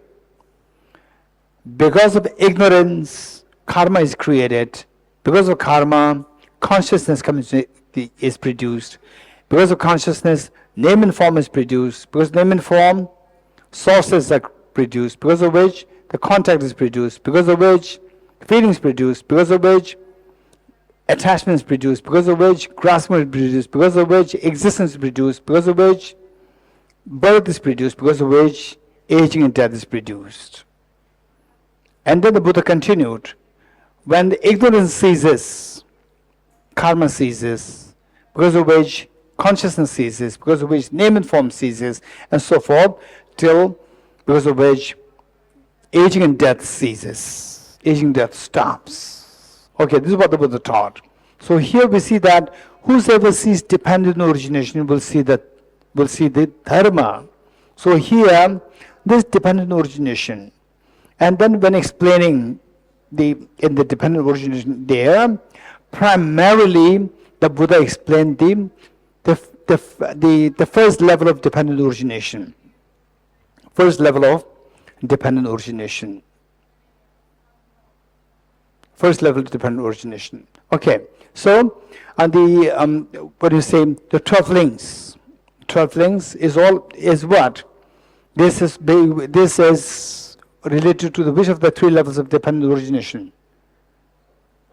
because of ignorance, karma is created. Because of karma, consciousness is produced. Because of consciousness, name and form is produced. Because name and form, sources are produced. Because of which, the contact is produced. Because of which, feelings produced. Because of which, attachment is produced. Because of which, grasping is produced. Because of which, existence is produced. Because of which, birth is produced. Because of which, aging and death is produced. And then the Buddha continued, when the ignorance ceases, karma ceases, because of which consciousness ceases, because of which name and form ceases, and so forth, till because of which aging and death ceases. Aging and death stops. Okay, this is what the Buddha taught. So here we see that whosoever sees dependent origination will see the dharma. So here, this dependent origination, and then when explaining in the dependent origination there, primarily the Buddha explained the first level of dependent origination. First level of dependent origination. First level of dependent origination. Okay, so on the what do you say? The 12 links. 12 links is what? This is related to which of the 3 levels of dependent origination?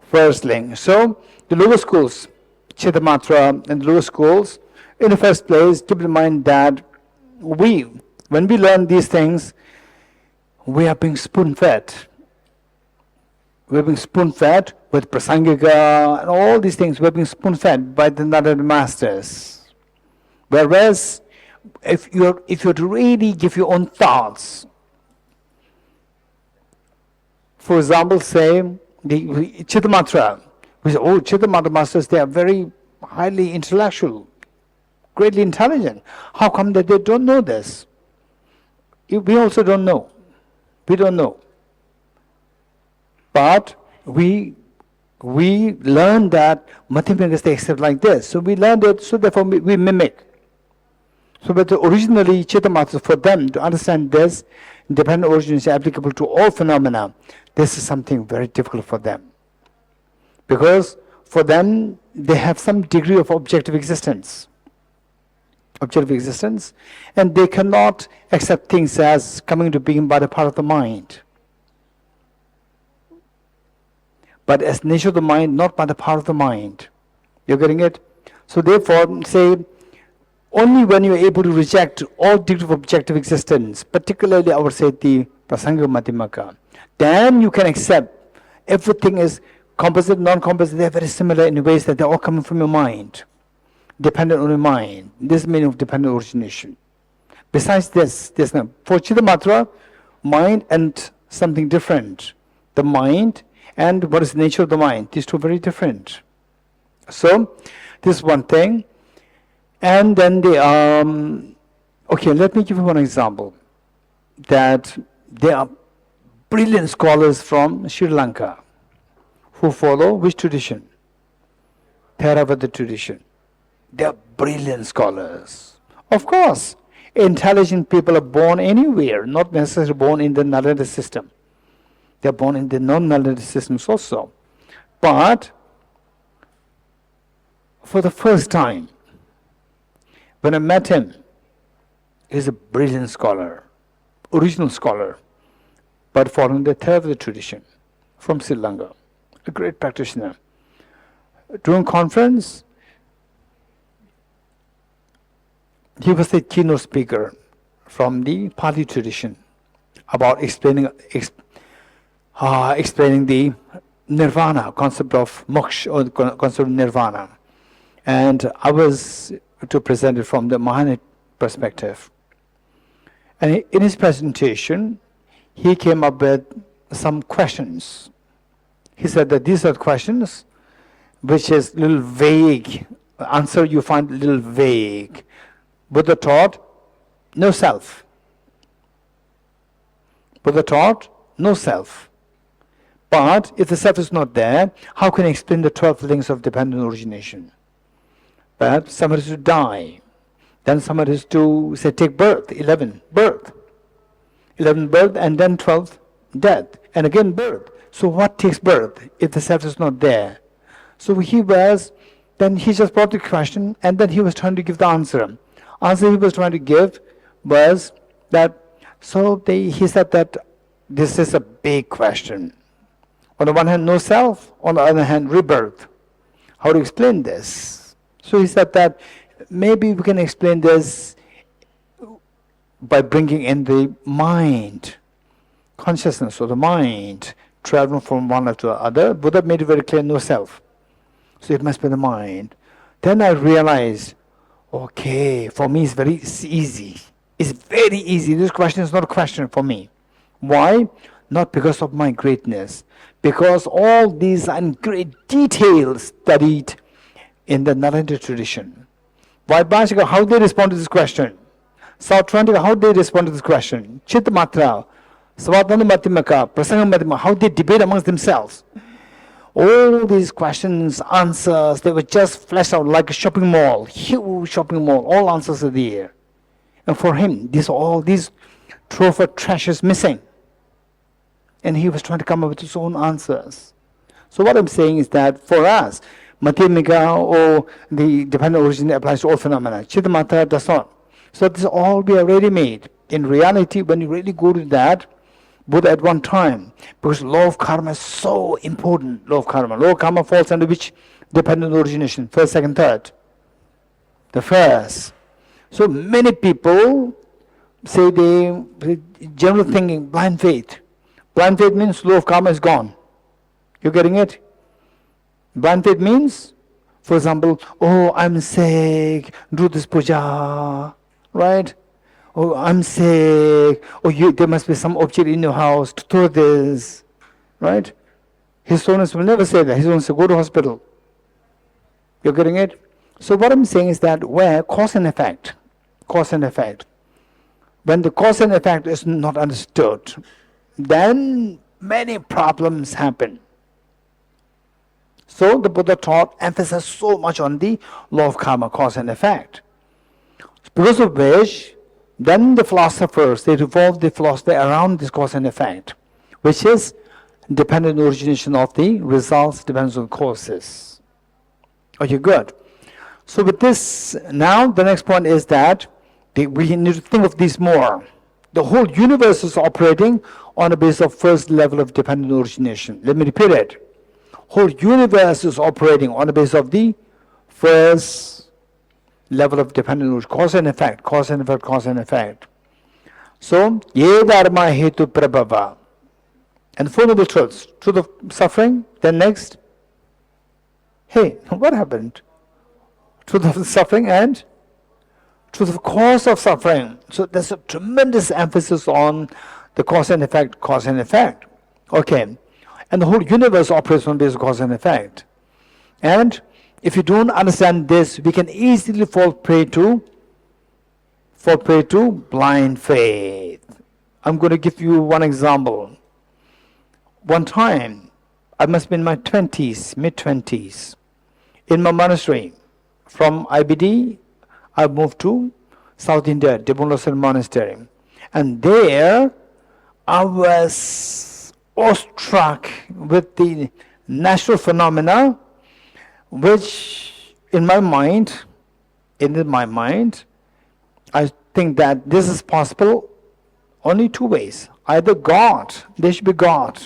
First link. So the lower schools, Chittamatra and the lower schools, in the first place, keep in mind that when we learn these things, we are being spoon-fed. We're being spoon-fed with prasangika and all these things. We're being spoon-fed by the Narada masters. Whereas, if you were to really give your own thoughts, for example, say the Chittamatra, we say, oh, Chittamatra masters, they are very highly intellectual, greatly intelligent. How come that they don't know this? We also don't know. We don't know. But we learn that mathematics they accept like this. So we learned it, so therefore we mimic. So but originally Chittamatra, for them to understand this, dependent origin is applicable to all phenomena. This is something very difficult for them. Because for them, they have some degree of objective existence. And they cannot accept things as coming to being by the power of the mind. But as nature of the mind, not by the power of the mind. You're getting it? So therefore, say, only when you're able to reject all degree of objective existence, particularly I would say the Prasanga Madhyamaka, then you can accept everything is composite, non-composite, they're very similar in ways that they're all coming from your mind. Dependent on your mind. This is the meaning of dependent origination. Besides this, there's no. For Chittamatra, mind and something different. The mind and what is the nature of the mind. These two are very different. So, this is one thing. And then okay, let me give you one example. That there are brilliant scholars from Sri Lanka who follow which tradition? Theravada tradition. They are brilliant scholars. Of course, intelligent people are born anywhere, not necessarily born in the Nalanda system. They are born in the non-Nalanda systems also. But for the first time, when I met him, he's a brilliant scholar, original scholar, but following the Theravada tradition from Sri Lanka, a great practitioner. During conference, he was the keynote speaker from the Pali tradition about explaining the nirvana, concept of moksha, or the concept of nirvana. And I was to present it from the Mahayana perspective. And in his presentation, he came up with some questions. He said that these are questions which is a little vague. Answer you find a little vague. Buddha taught no self. Buddha taught no self. But if the self is not there, how can I explain the 12 links of dependent origination? Perhaps somebody is to die. Then somebody is to, say, take birth, 11 birth. 11 birth and then 12 death. And again birth. So what takes birth if the self is not there? So then he just brought the question and then he was trying to give the answer. Answer he was trying to give was that, he said that this is a big question. On the one hand, no self. On the other hand, rebirth. How to explain this? So he said that maybe we can explain this by bringing in the mind, consciousness of the mind, traveling from one to the other. Buddha made it very clear, no self. So it must be the mind. Then I realized, okay, for me it's very easy. It's very easy. This question is not a question for me. Why? Not because of my greatness. Because all these are in great detail studied in the Narendra tradition. Vaibhashika, how they respond to this question? South Atlantic, how they respond to this question? Chitta Matra, Svatana Matimaka, Prasanga Matimaka, how they debate amongst themselves. All these questions, answers, they were just fleshed out like a shopping mall, huge shopping mall, all answers are there. And for him, all these trove of treasures missing. And he was trying to come up with his own answers. So what I'm saying is that for us, Madhyamika or the dependent origin applies to all phenomena. Chittamatra does not. So this all we are ready made. In reality, when you really go to that, Buddha at one time, because law of karma is so important, law of karma. Law of karma falls under which dependent origination? First, second, third. The first. So many people say they general thinking, blind faith. Blind faith means law of karma is gone. You getting it? Blind faith means, for example, oh, I'm sick, do this puja, right? Oh, I'm sick. Oh, there must be some object in your house to throw this, right? His Holiness will never say that. His Holiness will go to hospital. You're getting it? So what I'm saying is that where cause and effect, when the cause and effect is not understood, then many problems happen. So the Buddha taught emphasis so much on the law of karma, cause and effect. Because of which, then the philosophers, they revolve the philosophy around this cause and effect, which is dependent origination of the results depends on causes. Okay, good. So with this, now the next point is that we need to think of this more. The whole universe is operating on a basis of first level of dependent origination. Let me repeat it. Whole universe is operating on the basis of the first level of dependent origination. Cause and effect, cause and effect, cause and effect. So, ye dharma hetu prabhava. And Four Noble Truths. Truth of suffering, then next. Hey, what happened? Truth of suffering and truth of cause of suffering. So there's a tremendous emphasis on the cause and effect, cause and effect. Okay. And the whole universe operates on this cause and effect. And if you don't understand this, we can easily fall prey to blind faith. I'm going to give you one example. One time, I must be in my 20s, mid-20s, in my monastery. From IBD, I moved to South India, Damdul Monastery. And there, I was awestruck with the natural phenomena, which in my mind, I think that this is possible only two ways. Either God, there should be God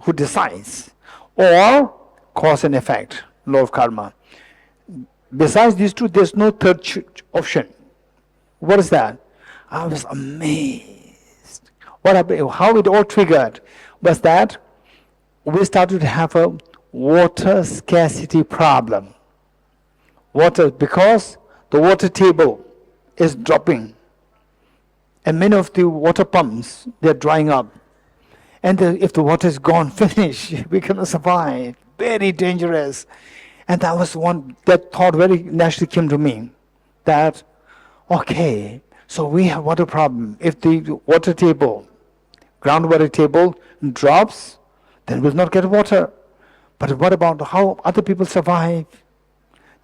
who decides, or cause and effect, law of karma. Besides these two, there's no third option. What is that? I was amazed. What happened? How it all triggered was that we started to have a water scarcity problem. Water, because the water table is dropping, and many of the water pumps, they're drying up. And if the water is gone, finish, we cannot survive. Very dangerous. And that was that thought very naturally came to me, that, okay, so we have water problem. If the water table, groundwater table drops, then we'll not get water. But what about how other people survive?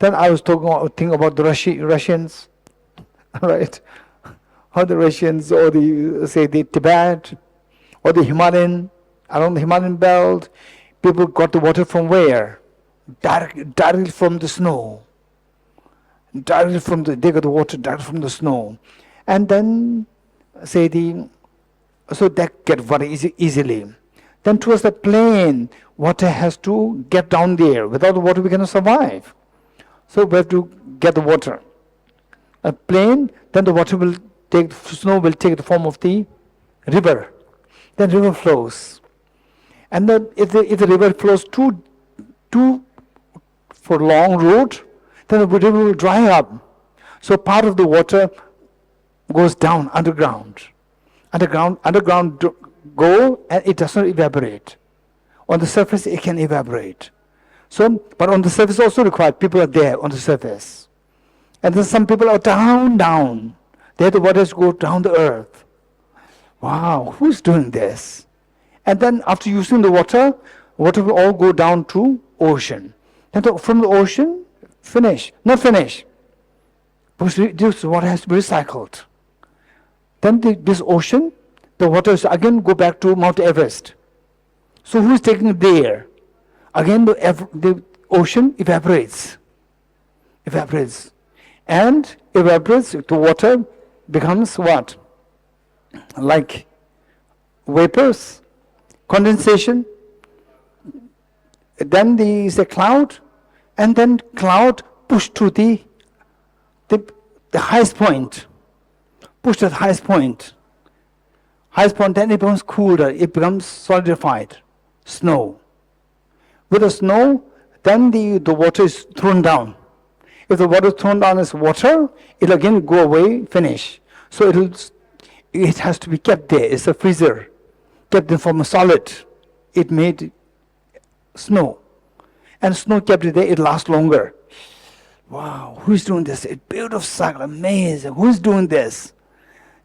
Then I was thinking about the Russians, right? How the Russians, or the Tibet, or the Himalayan, around the Himalayan belt, people got the water from where? Directly from the snow. They got the water directly from the snow. And then, so that get water easily. Then towards the plain, water has to get down there. Without the water, we cannot survive. So we have to get the water. A plain, then the snow will take the form of the river. Then river flows. And then if the river flows too for long road, then the river will dry up. So part of the water goes down underground. Underground go and it does not evaporate. On the surface it can evaporate. So, but on the surface also required, people are there on the surface. And then some people are down. There the waters go down the earth. Wow, who's doing this? And then after using the water will all go down to ocean. And from the ocean, not finish. Because this water has to be recycled. Then this ocean, the waters again go back to Mount Everest. So who is taking it there? Again the ocean evaporates. And evaporates, the water becomes what? Like vapors, condensation. Then there is a cloud, and then cloud pushed to the highest point. Pushed to the highest point. Then it becomes cooler, it becomes solidified. Snow. With the snow, then the water is thrown down. If the water is thrown down as water, it will again go away, finish. So it has to be kept there. It's a freezer. Kept in form of solid. It made snow. And snow kept it there, it lasts longer. Wow, who is doing this? A beautiful cycle, amazing. Who is doing this?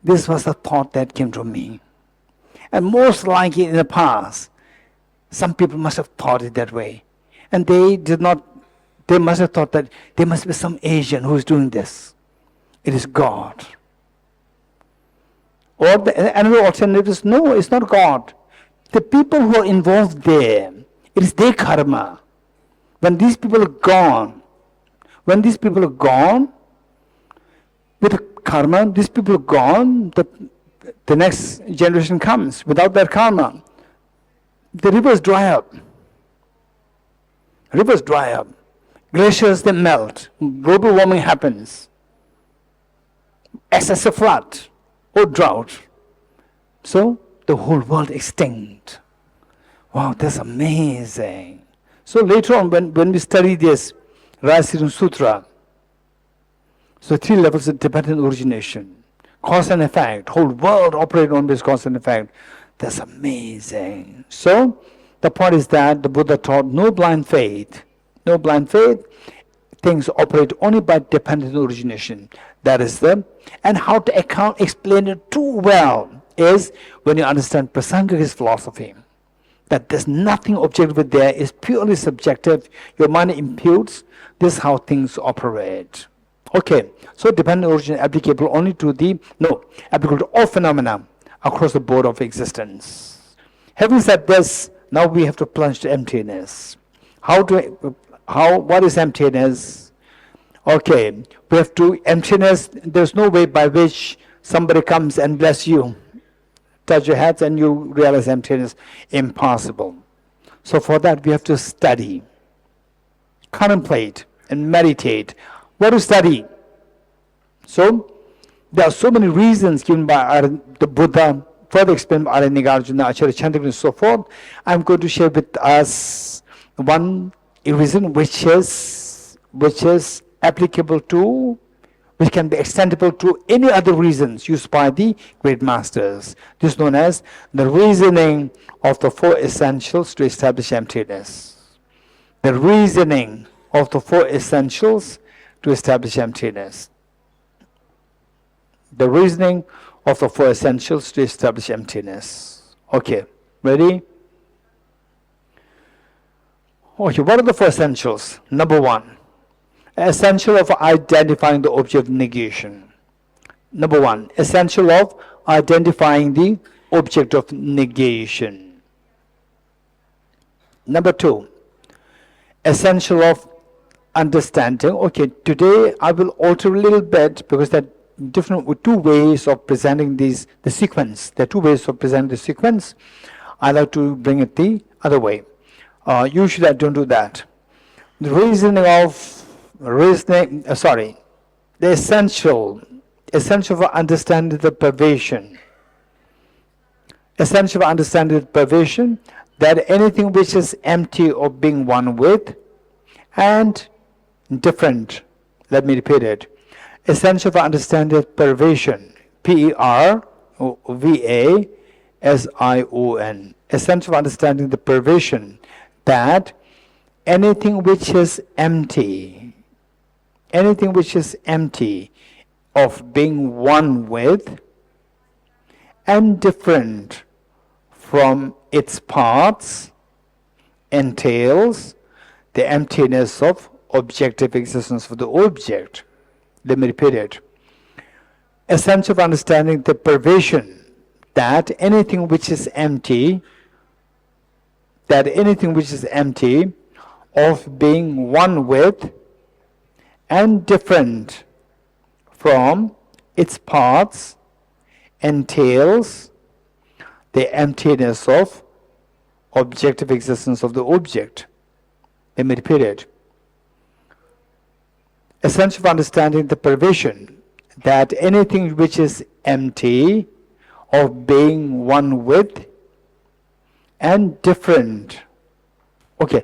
This was the thought that came to me. And most likely in the past, some people must have thought it that way. And they must have thought that there must be some Asian who is doing this. It is God. Or another alternative is, no, it's not God. The people who are involved there, it is their karma. When these people are gone, with the karma, these people are gone, the next generation comes. Without that karma, the rivers dry up. Glaciers, they melt. Global warming happens. Excessive flood or drought. So the whole world extinct. Wow, that's amazing. So later on, when we study this Rajasiddham Sutra, so 3 levels of dependent origination, cause and effect, whole world operates on this cause and effect. That's amazing. So the point is that the Buddha taught no blind faith. No blind faith. Things operate only by dependent origination. That is and how to explain it too well is when you understand Prasangika's philosophy. That there's nothing objective there, is purely subjective. Your mind imputes, this is how things operate. Okay, so dependent origin applicable only to applicable to all phenomena across the board of existence. Having said this, now we have to plunge to emptiness. What is emptiness? Okay, we have to, emptiness, there's no way by which somebody comes and bless you, touch your heads and you realize emptiness. Impossible. So for that we have to study, contemplate and meditate. What to study? So there are so many reasons given by the Buddha, further explained by Nagarjuna, Acharya Chandrakya and so forth. I'm going to share with us one reason which is applicable to, which can be extendable to any other reasons used by the great masters. This is known as the reasoning of the 4 essentials to establish emptiness. The reasoning of the 4 essentials to establish emptiness. The reasoning of the 4 essentials to establish emptiness. Okay, ready? Okay, what are the 4 essentials? Number 1, essential of identifying the object of negation. Number 1, essential of identifying the object of negation. Number 2, essential of understanding. Okay, today I will alter a little bit because there are 2 ways of presenting the sequence. There are 2 ways of presenting the sequence. I like to bring it the other way. Usually I don't do that. The the essential for understanding the pervasion. Essential for understanding the pervasion, that anything which is empty of being one with and different. Let me repeat it. Essential for understanding pervasion. P-E-R-V-A-S-I-O-N. Essential for understanding the pervasion that anything which is empty, anything which is empty of being one with and different from its parts entails the emptiness of objective existence for the object. Let me repeat it. Essential for understanding the pervasion that anything which is empty, of being one with and different from its parts entails the emptiness of objective existence of the object. Let me repeat it. Essential for understanding the pervasion that anything which is empty of being one with and different. Okay,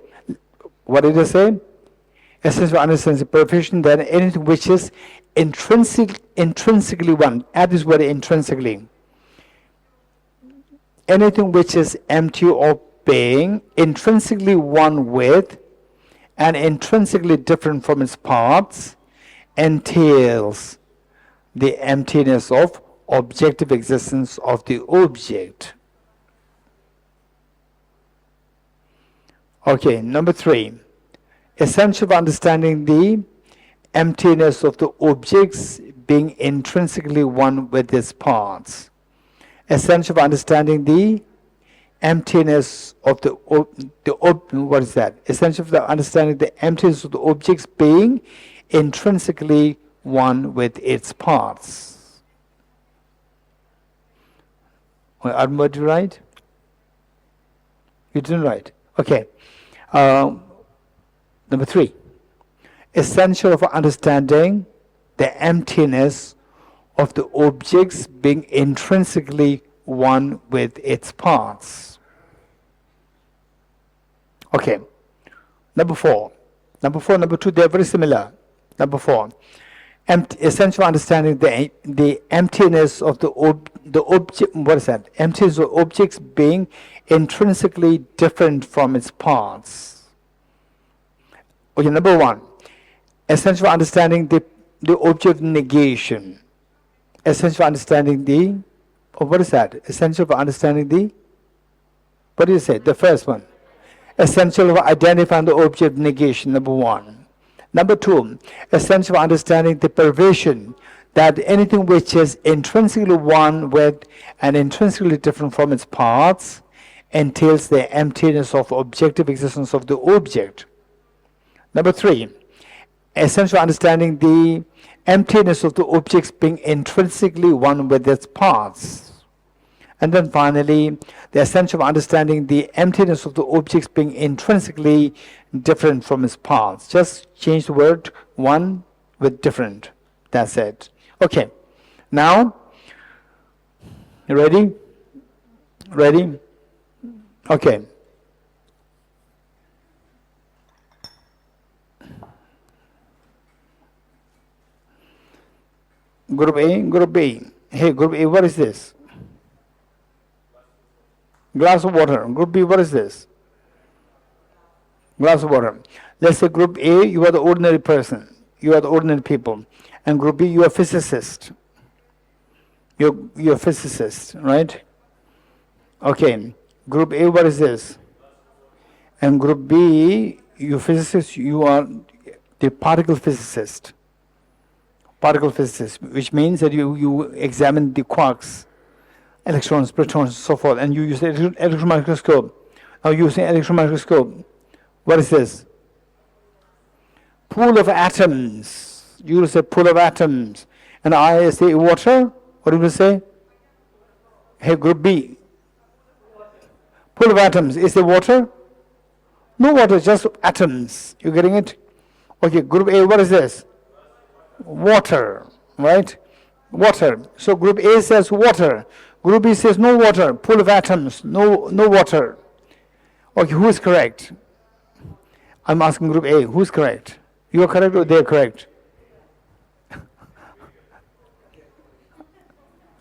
what did I say? Essential for understanding the pervasion that anything which is intrinsically one. Add this word intrinsically. Anything which is empty of being intrinsically one with and intrinsically different from its parts entails the emptiness of objective existence of the object. Okay, number 3. Essential for understanding the emptiness of the objects being intrinsically one with its parts. Essential for understanding the emptiness of what is that? Essential for understanding the emptiness of the objects being intrinsically one with its parts. Armor, did you write? You didn't write. Okay. Number 3. Essential for understanding the emptiness of the objects being intrinsically one with its parts. Okay. Number 4. Number 2, they are very similar. Number 4. Essential understanding the emptiness of the object. What is that? Emptiness of objects being intrinsically different from its parts. Okay. Number 1. Essential understanding the object negation. Essential for understanding the. What is that? Essential for understanding the. What do you say? The first one. Essential for identifying the object negation. Number 1. Number 2, essential for understanding the pervasion that anything which is intrinsically one with and intrinsically different from its parts entails the emptiness of objective existence of the object. Number 3, essential for understanding the emptiness of the objects being intrinsically one with its parts. And then finally, the essential of understanding the emptiness of the objects being intrinsically different from its parts. Just change the word one with different. That's it. Okay. Now, you ready? Ready? Okay. Group A, Group B. Hey, Group A, what is this? Glass of water. Group B, what is this? Glass of water. Let's say Group A, you are the ordinary person. You are the ordinary people. And Group B, you are a physicist. You're a physicist, right? Okay. Group A, what is this? And Group B, you physicist, you are the particle physicist. Particle physicist, which means that you examine the quarks, electrons, protons, so forth, and you use the electron microscope. Now using electron microscope, what is this? Pool of atoms. You will say pool of atoms. And I say water. What do you say? Hey, Group B. Pool of atoms. Is there water? No water, just atoms. You getting it? Okay, Group A, what is this? Water, right? Water. So Group A says water. Group B says no water, pool of atoms, no water. Okay, who is correct? I'm asking group A, who's correct? You are correct or they are correct?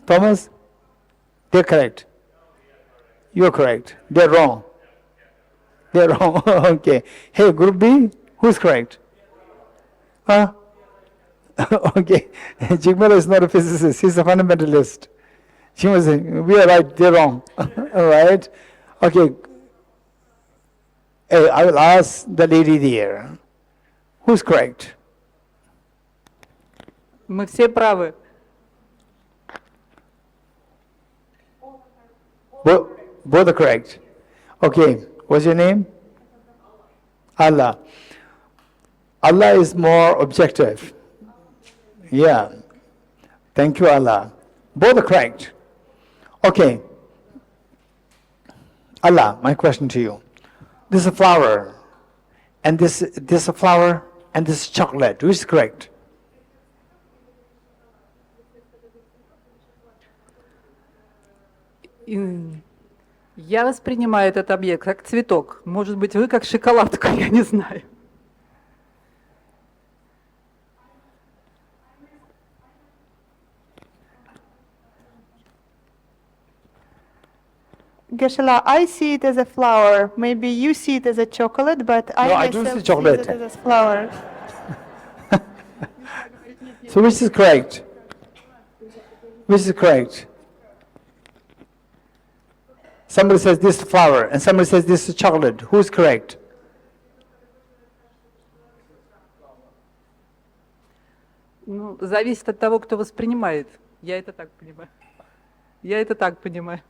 Thomas? They're correct. You're correct. They're wrong. They're wrong. Okay. Hey, group B, who's correct? Huh? Okay. Jigmara is not a physicist, he's a fundamentalist. She was saying, we are right, they're wrong. All right? Okay. Hey, I will ask the lady there. Who's correct? Мы все правы. Both are correct. Okay. What's your name? Allah. Allah is more objective. Yeah. Thank you, Allah. Both are correct. Okay. Allah, my question to you. This is a flower, and this is a flower, and this is chocolate. Which is correct? Я воспринимаю этот объект как цветок. Может быть, вы как шоколадку, я не знаю. Geshe-la, I see it as a flower. Maybe you see it as a chocolate, but I do myself see chocolate. see it as a flower. So which is correct? Which is correct? Somebody says this is flower, and somebody says this is chocolate. Who is correct? Ну, зависит от того, кто воспринимает. Я это так понимаю. Я это так понимаю.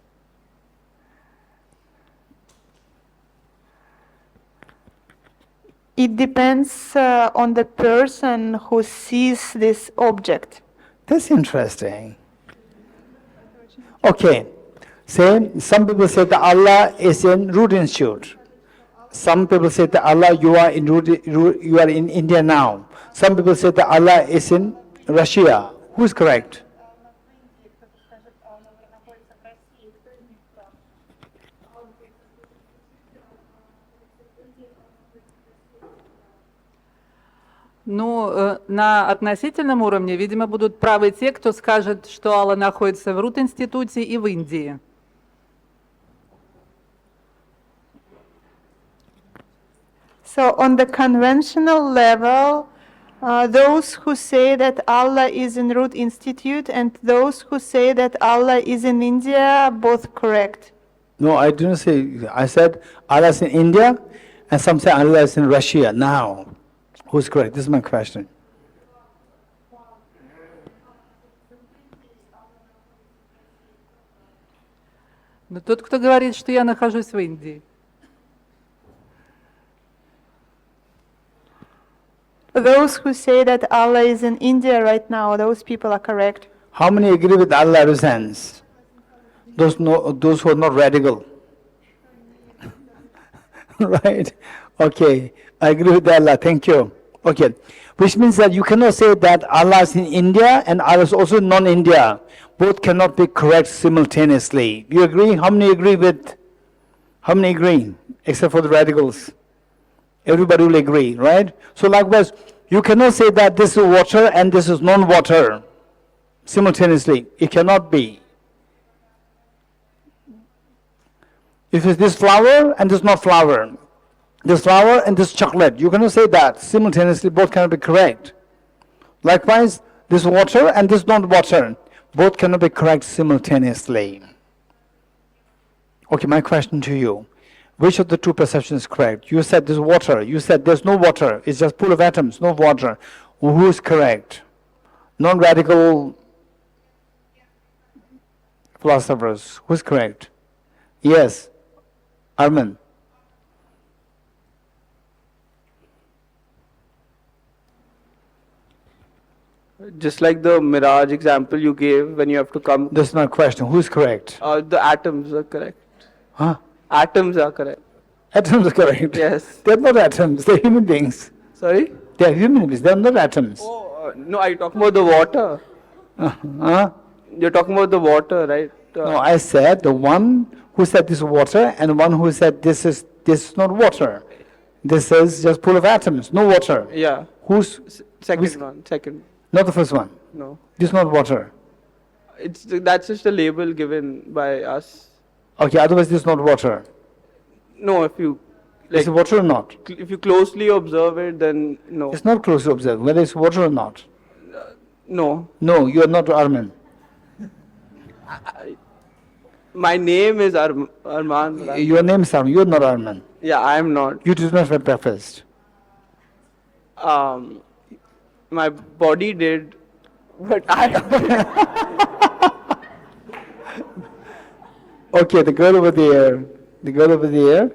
It depends on the person who sees this object. That's interesting. Okay. Say, some people say that Allah is in Root Institute. Some people say that Allah, you are in India now. Some people say that Allah is in Russia. Who is correct? Ну, на относительном уровне, видимо, будут правы те, кто скажет, что Алла находится в Рут-институте и в Индии. So on the conventional level, those who say that Allah is in Root Institute and those who say that Allah is in India are both correct. No, I didn't say. I said Allah is in India, and some say Allah is in Russia now. Who's correct? This is my question. Но тот, кто говорит, что я нахожусь в Индии. Those who say that Allah is in India right now, those people are correct. How many agree with Allah residence? Those who are not radical. Right? Okay. I agree with Allah. Thank you. Okay. Which means that you cannot say that Allah is in India and Allah is also non-India. Both cannot be correct simultaneously. You agree? How many agree? Except for the radicals. Everybody will agree, right? So likewise, you cannot say that this is water and this is non-water simultaneously. It cannot be. If it's this flower and this not flower, this flower and this chocolate, you cannot say that simultaneously. Both cannot be correct. Likewise, this water and this not water, both cannot be correct simultaneously. Okay, my question to you. Which of the two perceptions is correct? You said there's water. You said there's no water. It's just full of atoms, no water. Who is correct? Non-radical philosophers. Who's correct? Yes. Arman. Just like the mirage example you gave when you have to come. That's not a question. Who's correct? The atoms are correct. Huh? Atoms are correct. Atoms are correct. Yes. They're not atoms. They're human beings. Sorry? They're human beings. They're not atoms. Oh, no, are you talking about the water? Huh? You're talking about the water, right? No, I said the one who said this is water and one who said this is not water. This is just pool of atoms, no water. Yeah. Who's Second one. Second. not the first one? No. This is not water. That's just a label given by us. Okay, otherwise this is not water. No, if you Is it water or not? if you closely observe it, then no. It's not close to observe whether it's water or not. No. No, you are not Arman. My name is Arman. but Your name is Arman. You are not Arman. Yeah, I am not. You did not have breakfast. My body did, but I. Okay, the girl over there. The girl over there.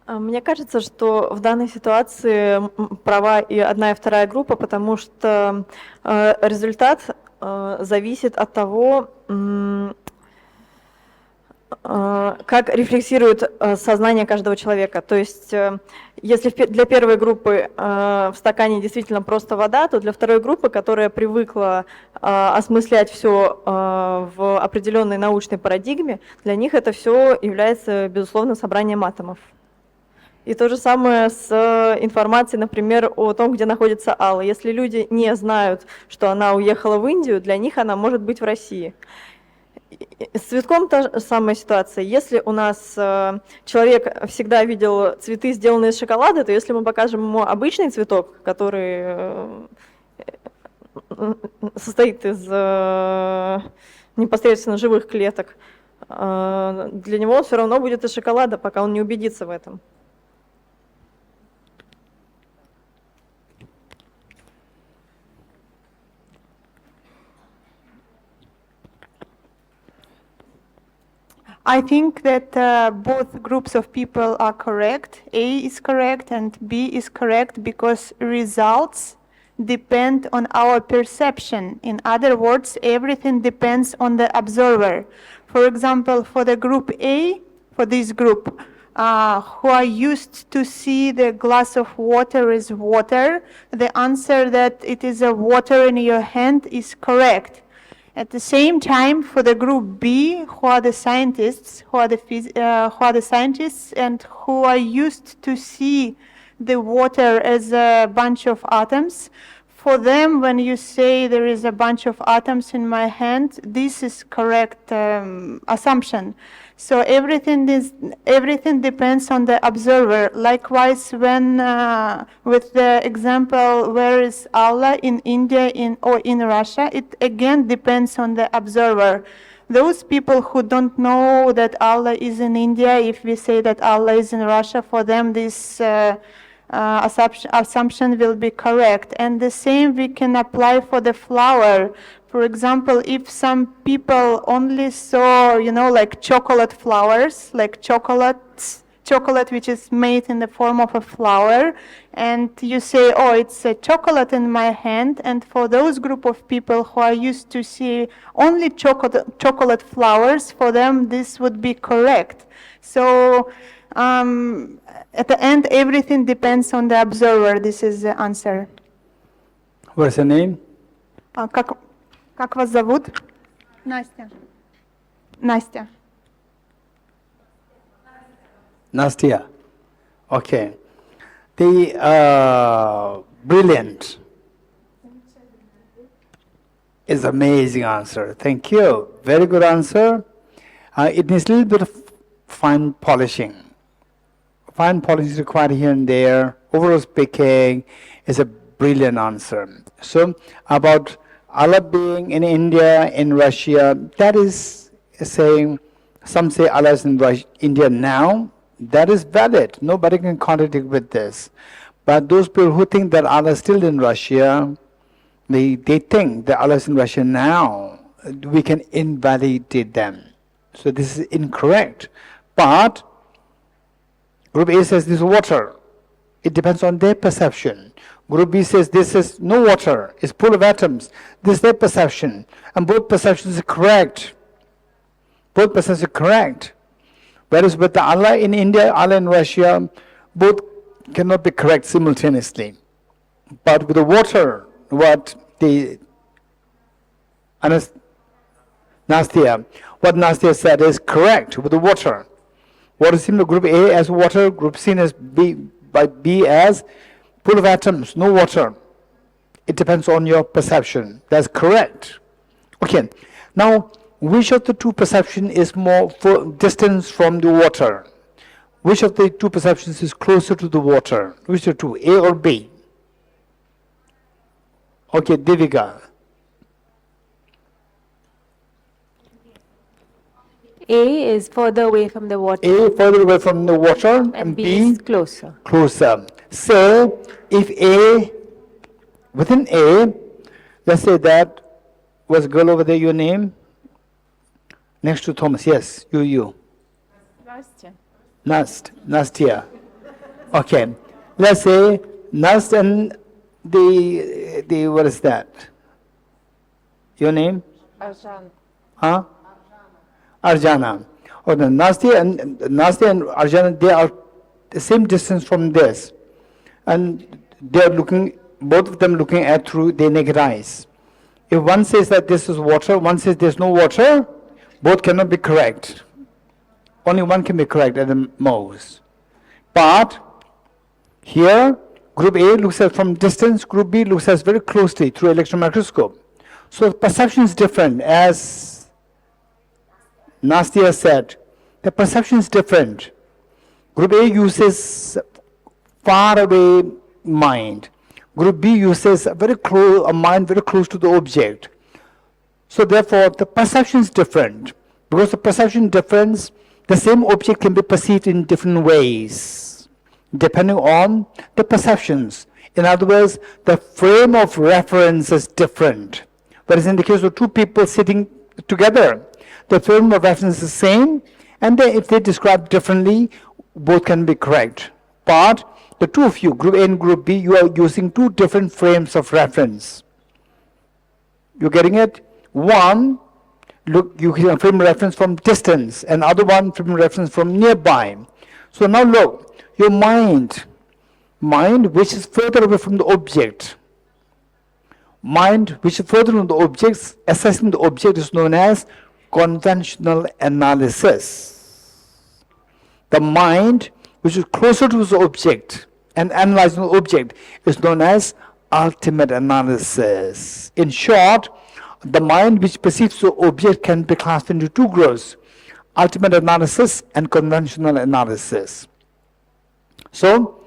Мне кажется, что в данной ситуации права и одна и вторая группа, потому что результат зависит от того, как рефлексирует сознание каждого человека. То есть, если для первой группы в стакане действительно просто вода, то для второй группы, которая привыкла осмыслять все в определенной научной парадигме, для них это все является, безусловно, собранием атомов. И то же самое с информацией, например, о том, где находится Алла. Если люди не знают, что она уехала в Индию, для них она может быть в России. С цветком та же самая ситуация. Если у нас человек всегда видел цветы, сделанные из шоколада, то если мы покажем ему обычный цветок, который состоит из непосредственно живых клеток, для него он все равно будет из шоколада, пока он не убедится в этом. I think that both groups of people are correct. A is correct and B is correct because results depend on our perception. In other words, everything depends on the observer. For example, for the group A, for this group, who are used to see the glass of water is water, the answer that it is a water in your hand is correct. At the same time, for the group B, who are the scientists, and who are used to see the water as a bunch of atoms, for them, when you say there is a bunch of atoms in my hand, this is correct assumption. So everything depends on the observer. Likewise, when with the example, where is Allah in India or in Russia, it again depends on the observer. Those people who don't know that Allah is in India, if we say that Allah is in Russia, for them this assumption will be correct. And the same we can apply for the flower. For example, if some people only saw, like chocolate flowers, like chocolate which is made in the form of a flower, and you say, oh, it's a chocolate in my hand, and for those group of people who are used to see only chocolate flowers, for them this would be correct. So at the end, everything depends on the observer. This is the answer. What's your name? Как вас зовут? Настя. Настя. Nastya. Okay. The brilliant is amazing answer. Thank you. Very good answer. It needs a little bit of fine polishing. Fine polishing is required here and there. Overall speaking, is a brilliant answer. So about Allah being in India, in Russia, that is saying, some say Allah is in India now. That is valid. Nobody can contradict with this. But those people who think that Allah is still in Russia, they think that Allah is in Russia now, we can invalidate them. So this is incorrect. But Group A says this is water. It depends on their perception. Group B says this is no water, it's full of atoms. This is their perception. And both perceptions are correct. Both perceptions are correct. Whereas with the Allah in India, Allah in Russia, both cannot be correct simultaneously. But with the water, what the Nastya. What Nastya said is correct with the water. What is seen by group A as water, group C as B as full of atoms, no water. It depends on your perception. That's correct. Okay. Now, which of the two perception is more distance from the water? Which of the two perceptions is closer to the water? Which of the two, A or B? Okay, Devika. A is further away from the water. A further away from the water and B is closer. Closer. So, if A, within A, let's say that was girl over there, your name? Next to Thomas, yes, you. Nastya. Okay. Let's say Nast and the what is that? Your name? Arjana. Huh? Arjana. Oh, the Nastya and Arjana, they are the same distance from this, and they are looking, both of them looking at through their naked eyes. If one says that this is water, one says there's no water, both cannot be correct. Only one can be correct at the most. But here, group A looks at from distance, group B looks at very closely through electron microscope. So perception is different, as Nastya said. The perception is different. Group A uses far away mind. Group B uses a mind very close to the object. So therefore, the perception is different. Because the perception difference, the same object can be perceived in different ways, depending on the perceptions. In other words, the frame of reference is different. Whereas in the case of two people sitting together, the frame of reference is the same, and if they describe differently, both can be correct. But the two of you, group A and group B, you are using two different frames of reference. You're getting it? One, look, you can frame reference from distance, and other one frame reference from nearby. So now look, your mind which is further away from the object, mind which is further from the objects, assessing the object is known as conventional analysis. The mind which is closer to the object and analyzing the object is known as ultimate analysis. In short, the mind which perceives the object can be classified into two groups: ultimate analysis and conventional analysis. So,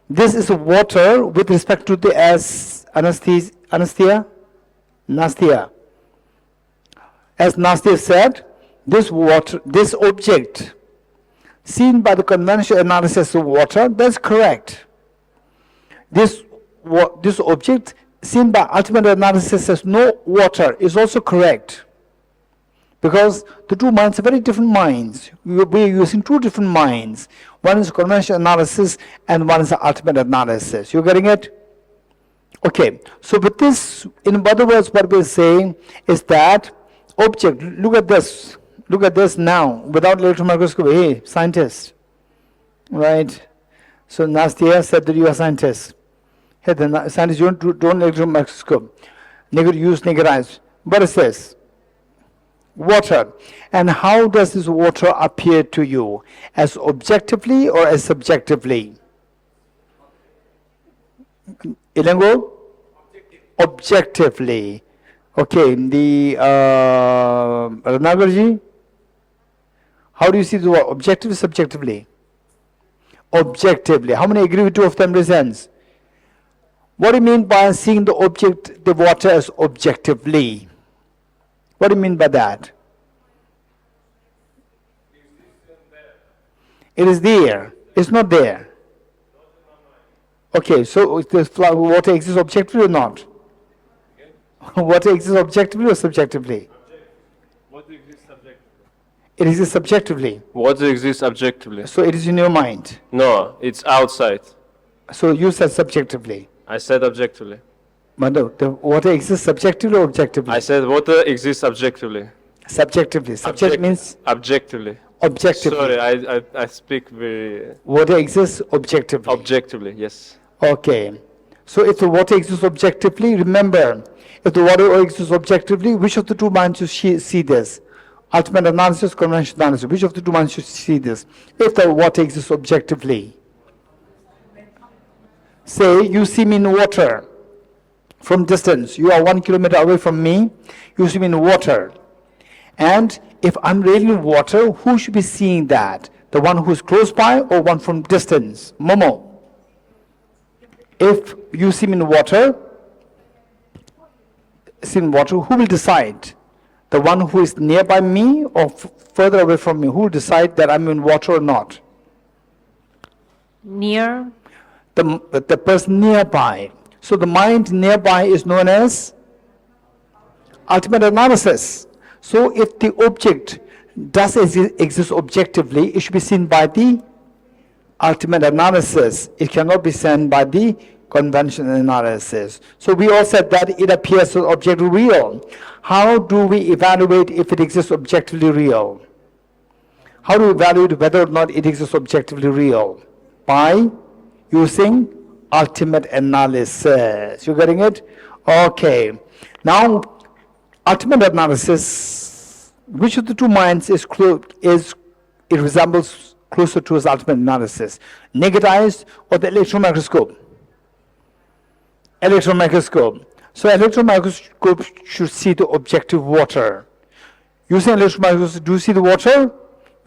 this is water with respect to the Nastya. As Nastya said, this object seen by the conventional analysis of water, that's correct. This object seen by ultimate analysis as no water is also correct. Because the two minds are very different minds. We are using two different minds. One is conventional analysis and one is the ultimate analysis. You're getting it? Okay. So with this, in other words, what we're saying is that object, look at this. Look at this now, without electron microscope. Hey, scientist. Right? So Nastya said that you are scientist. Hey, the scientists don't electron microscope. Use naked eyes. What is this? Water. And how does this water appear to you? As objectively or as subjectively? Ilango? Objectively. Okay, the Ranagarji? How do you see the word objectively, subjectively? Objectively. How many agree with two of them? Raise hands. What do you mean by seeing the object, the water, as objectively? What do you mean by that? It is there. It's not there. Okay, so the water exists objectively or not? Water exists objectively or subjectively? What exists subjectively? It exists subjectively. What exists objectively? So it is in your mind. No, it's outside. So you said subjectively. I said objectively. But no, the water exists subjectively or objectively? I said water exists objectively. Subjectively. Subject means? Objectively. Objectively. Sorry, I speak very... Water exists objectively. Objectively, yes. Okay. So if the water exists objectively, remember, If the water exists objectively, which of the two minds should see this? Ultimate analysis, conventional analysis. Which of the two minds should see this? If the water exists objectively. Say you see me in water from distance. You are 1 kilometer away from me. You see me in water. And if I'm really in water, who should be seeing that? The one who's close by or one from distance? Momo. If you see me in water, who will decide? The one who is nearby me or further away from me? Who will decide that I'm in water or not? Near. The person nearby. So the mind nearby is known as ultimate analysis. So if the object does exist objectively, it should be seen by the ultimate analysis. It cannot be seen by the conventional analysis. So we all said that it appears as objectively real. How do we evaluate if it exists objectively real? How do we evaluate whether or not it exists objectively real? By using ultimate analysis. You getting it? Okay. Now, ultimate analysis, which of the two minds it resembles closer to its ultimate analysis? Naked eyes or the electron microscope? Electron microscope. So electron microscope should see the objective water. Using electron microscope, do you see the water?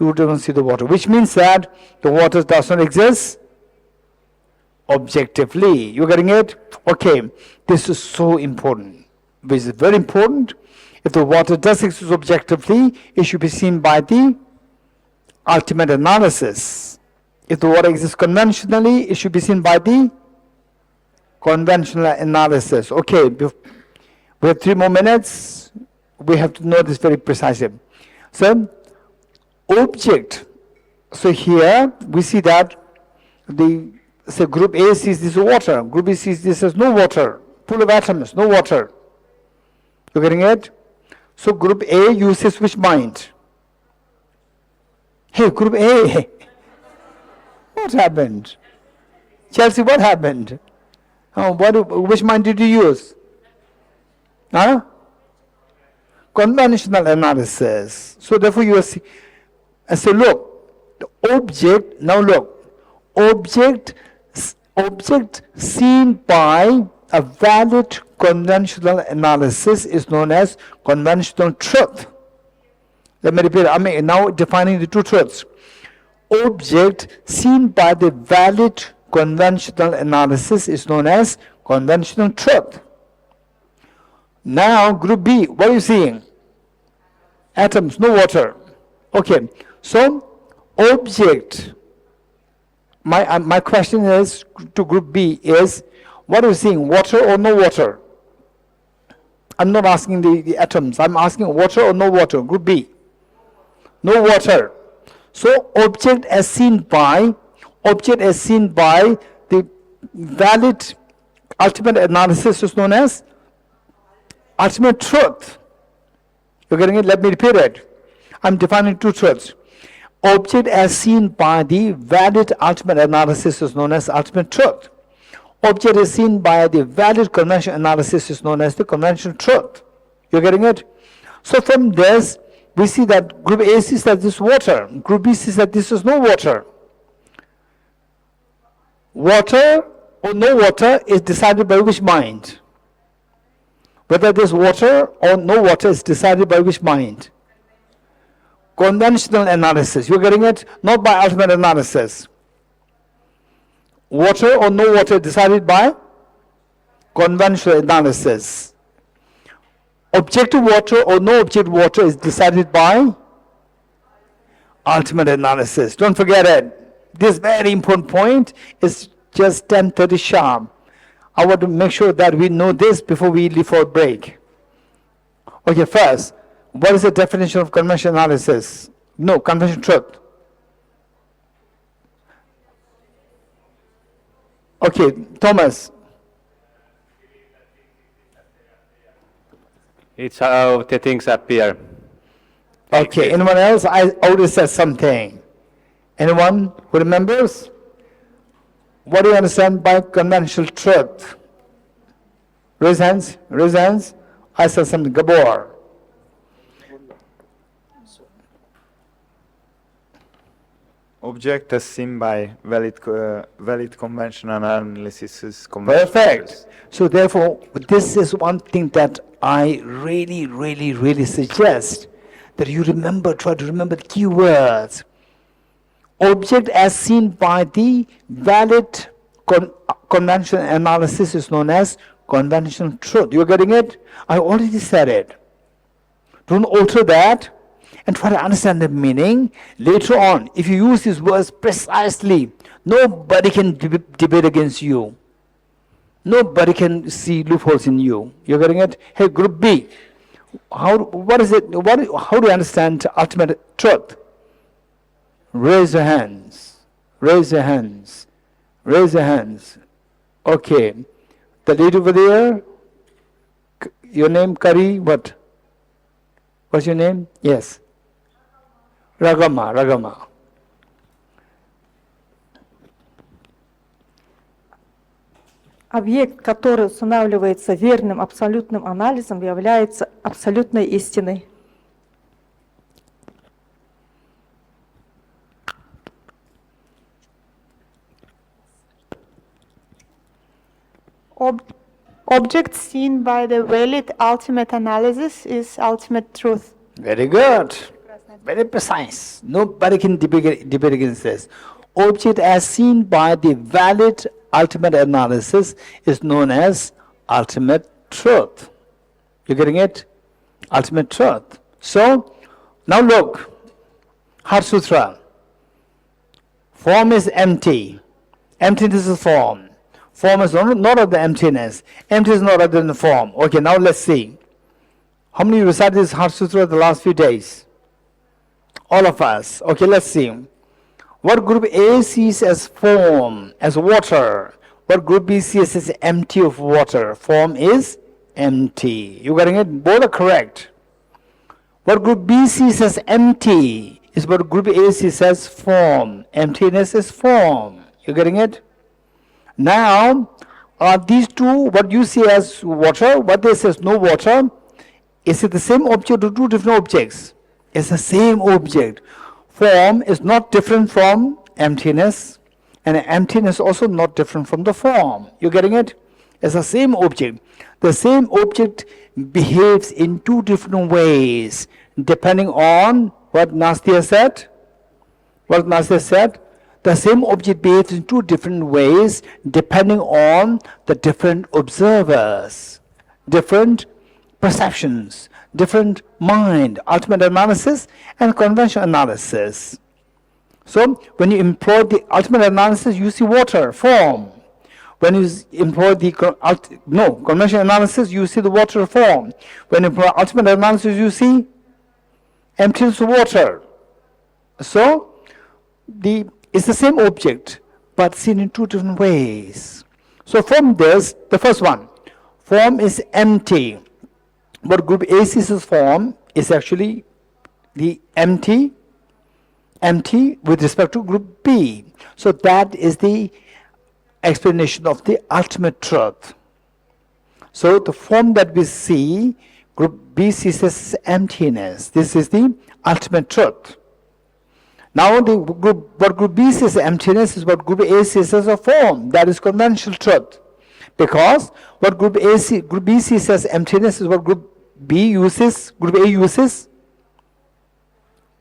You don't see the water, which means that the water does not exist objectively. You getting it? Okay. This is so important. This is very important. If the water does exist objectively, it should be seen by the ultimate analysis. If the water exists conventionally, it should be seen by the conventional analysis. Okay, we have 3 more minutes. We have to know this very precisely. So, object. So here we see that group A sees this water, group B sees this as no water, full of atoms, no water. You getting it? So group A uses which mind? Hey, group A, what happened? Chelsea, what happened? Which mind did you use? Huh? Conventional analysis. So therefore you see, so look, the object, now look, object seen by a valid conventional analysis is known as conventional truth. Let me repeat, now defining the two truths. Object seen by the valid conventional analysis is known as conventional truth. Now, group B, what are you seeing? Atoms, no water. Okay, so object, my question is to group B is, what are you seeing, water or no water? I'm not asking the atoms, I'm asking water or no water, group B. No water. So object as seen by the valid ultimate analysis is known as ultimate truth. You're getting it? Let me repeat it. I'm defining two truths. Object as seen by the valid ultimate analysis is known as ultimate truth. Object as seen by the valid conventional analysis is known as the conventional truth. You're getting it? So from this, we see that group A sees that this is water. Group B sees that this is no water. Water or no water is decided by which mind? Whether there's water or no water is decided by which mind? Conventional analysis. You're getting it? Not by ultimate analysis. Water or no water decided by conventional analysis. Objective water or no objective water is decided by ultimate analysis. Don't forget it. This very important point is just 10:30 sharp. I want to make sure that we know this before we leave for a break. Okay, first, what is the definition of conventional analysis? No, conventional truth. Okay, Thomas. It's how the things appear. Okay, anyone else? I already said something. Anyone who remembers? What do you understand by conventional truth? Raise hands, raise hands. I said something, Gabor. Object as seen by valid conventional analysis is conventional. Perfect. So therefore, this is one thing that I really suggest that you remember, try to remember the key words. Object as seen by the valid conventional analysis is known as conventional truth. You're getting it? I already said it. Don't alter that and try to understand the meaning. Later on, if you use these words precisely, nobody can debate against you. Nobody can see loopholes in you. You're getting it? Hey, group B, how do you understand ultimate truth? Raise your hands. Raise your hands. Raise your hands. Okay. The lady over there, your name, Kari, what? What's your name? Yes. Ragama. Объект, который устанавливается верным абсолютным анализом, является абсолютной истиной. Object seen by the valid ultimate analysis is ultimate truth. Very good. Very precise. Nobody can debate against this. Object as seen by the valid ultimate analysis is known as ultimate truth. You getting it? Ultimate truth. So, now look. Heart Sutra. Form is empty. Emptiness is form. Form is not of the emptiness. Empty is not other than the form. Okay, now let's see. How many recited this Heart Sutra the last few days? All of us. Okay, let's see. What group A sees as form, as water? What group B sees as empty of water? Form is empty. You getting it? Both are correct. What group B sees as empty is what group A sees as form. Emptiness is form. You getting it? Now, these two, what you see as water, what they say as no water, is it the same object or two different objects? It's the same object. Form is not different from emptiness, and emptiness also not different from the form. You getting it? It's the same object. The same object behaves in two different ways, depending on what Nastya said. What Nastya said? The same object behaves in two different ways, depending on the different observers, different perceptions, different mind, ultimate analysis and conventional analysis. So when you employ the ultimate analysis, you see water, form. When you employ the conventional analysis, you see the water, form. When you employ ultimate analysis, you see emptiness of water. So it's the same object, but seen in two different ways. So from this, the first one, form is empty. What group A sees as form is actually the empty with respect to group B. So that is the explanation of the ultimate truth. So the form that we see, group B sees as emptiness. This is the ultimate truth. Now what group B sees as emptiness is what group A sees as a form. That is conventional truth. Because what group B sees as emptiness is what group A uses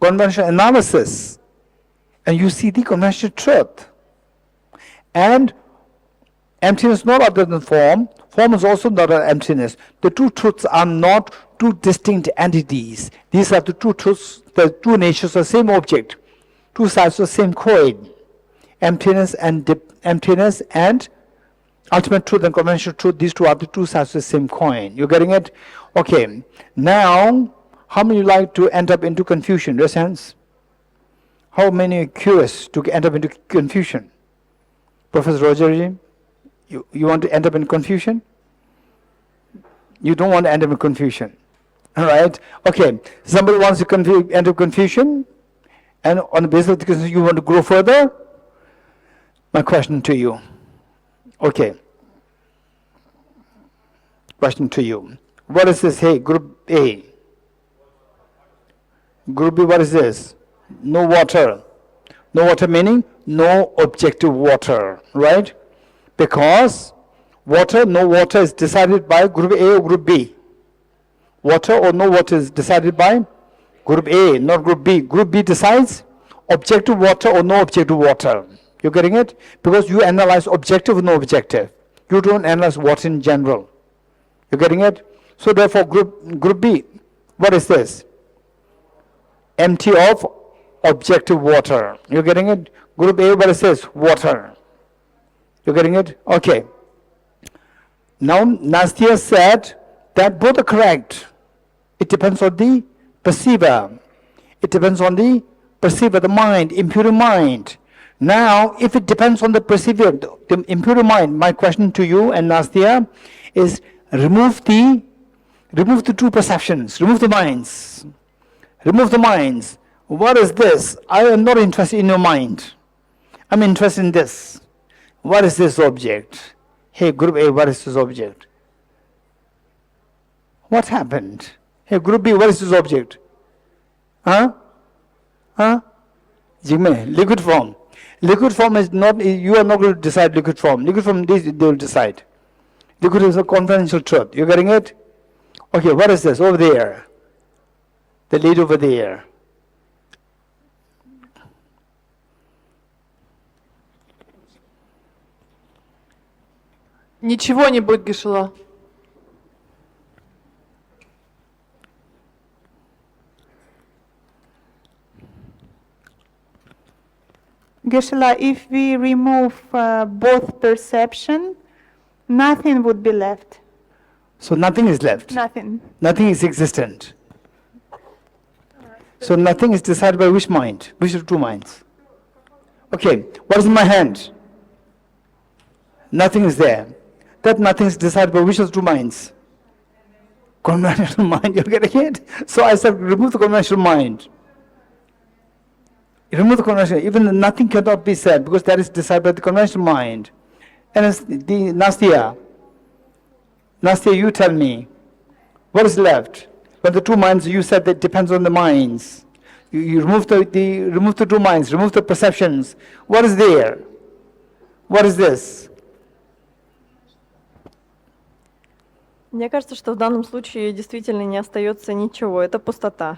conventional analysis. And you see the conventional truth. And emptiness not other than form. Form is also not an emptiness. The two truths are not two distinct entities. These are the two truths, the two natures of the same object. Two sides of the same coin. Emptiness and ultimate truth and conventional truth, these two are the two sides of the same coin. You're getting it? Okay. Now, how many like to end up into confusion? Raise hands. How many are curious to end up into confusion? Professor Rogerji, you want to end up in confusion? You don't want to end up in confusion. All right? Okay. Somebody wants to end up confusion, and on the basis of the confusion you want to grow further? My question to you. Okay. Question to you. What is this? Hey, group A. Group B, what is this? No water. No water meaning no objective water, right? Because no water is decided by group A or group B. Water or no water is decided by group A, not group B. Group B decides objective water or no objective water. You getting it? Because you analyze objective or no objective. You don't analyze water in general. You getting it? So therefore group B, what is this? Empty of objective water. You getting it? Group A, what is this? Water. You getting it? Okay. Now Nastya said that both are correct. It depends on the perceiver. It depends on the perceiver, the mind, impure mind. Now, if it depends on the perceiver, the impure mind, my question to you and Nastya is remove the two perceptions, remove the minds. Remove the minds. What is this? I am not interested in your mind. I'm interested in this. What is this object? Hey, group A, what is this object? What happened? Hey, group B, what is this object? Huh? Jigme, liquid form. Liquid form is not, you are not going to decide liquid form. Liquid form, they will decide. Liquid is a confidential truth. You getting it? Okay, what is this? Over there. The lady over there. Ничего не будет, Geshe-la. Geshe-la, if we remove both perception, nothing would be left. So nothing is left. Nothing. Nothing is existent. So nothing is decided by which mind? Which of two minds? Okay, what is in my hand? Nothing is there. That nothing is decided by which of the two minds? Conventional mind, you're getting it? So I said, remove the conventional mind. Remove the conventional, even nothing cannot be said because that is decided by the conventional mind. And it's the Nastya, you tell me, what is left? But the two minds, you said that depends on the minds. You remove remove the two minds, remove the perceptions. What is there? What is this? Мне кажется, что в данном случае действительно не остается ничего, это пустота.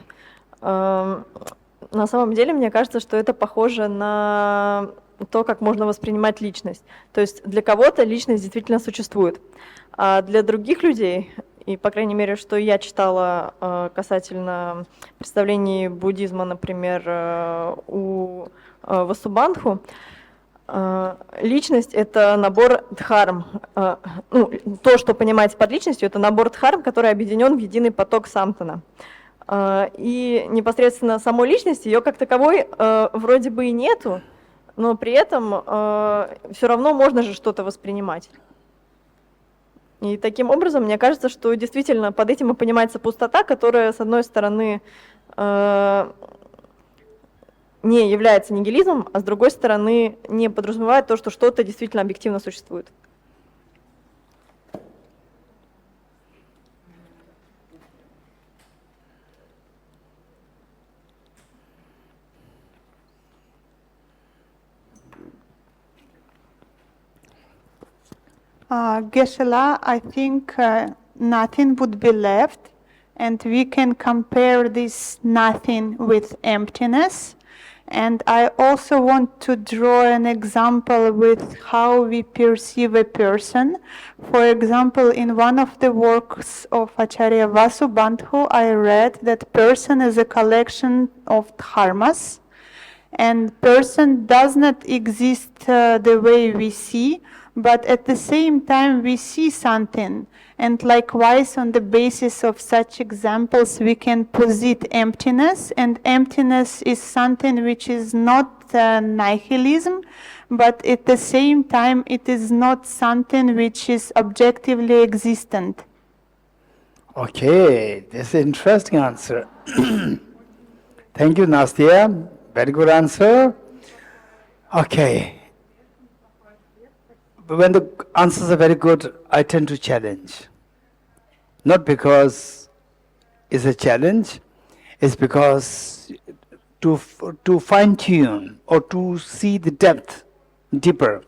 На самом деле, мне кажется, что это похоже на то, как можно воспринимать личность. То есть для кого-то личность действительно существует, а для других людей, и, по крайней мере, что я читала касательно представлений буддизма, например, у Васубандху, личность — это набор дхарм. То, что понимается под личностью, это набор дхарм, который объединен в единый поток самтана. И непосредственно самой личности, ее как таковой вроде бы и нету, но при этом все равно можно же что-то воспринимать. И таким образом, мне кажется, что действительно под этим и понимается пустота, которая, с одной стороны, не является нигилизмом, а с другой стороны, не подразумевает то, что что-то действительно объективно существует. Geshe-la, I think nothing would be left, and we can compare this nothing with emptiness. And I also want to draw an example with how we perceive a person. For example, in one of the works of Acharya Vasubandhu, I read that person is a collection of dharmas, and person does not exist the way we see, but at the same time we see something. And likewise, on the basis of such examples, we can posit emptiness, and emptiness is something which is not nihilism, but at the same time it is not something which is objectively existent. Okay, this is an interesting answer. Thank you, Nastya. Very good answer. Okay. When the answers are very good, I tend to challenge. Not because it's a challenge, it's because to fine-tune or to see the depth deeper.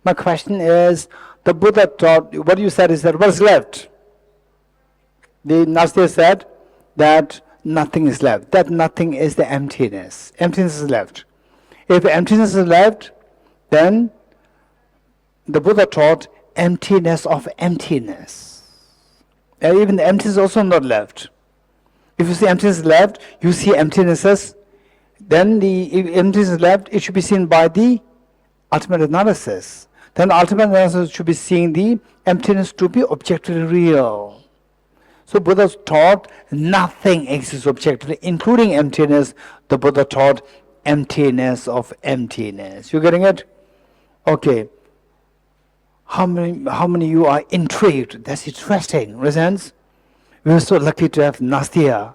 My question is, the Buddha taught, what you said is that what's left? The Nastya said that nothing is left. That nothing is the emptiness. Emptiness is left. If emptiness is left, then the Buddha taught emptiness of emptiness. And even the emptiness is also not left. If you see emptiness left, you see emptinesses, then if emptiness is left, it should be seen by the ultimate analysis. Then the ultimate analysis should be seeing the emptiness to be objectively real. So Buddha taught nothing exists objectively, including emptiness. The Buddha taught emptiness of emptiness. You getting it? Okay. How many of you are intrigued? That's interesting. Reasons? We are so lucky to have Nastya,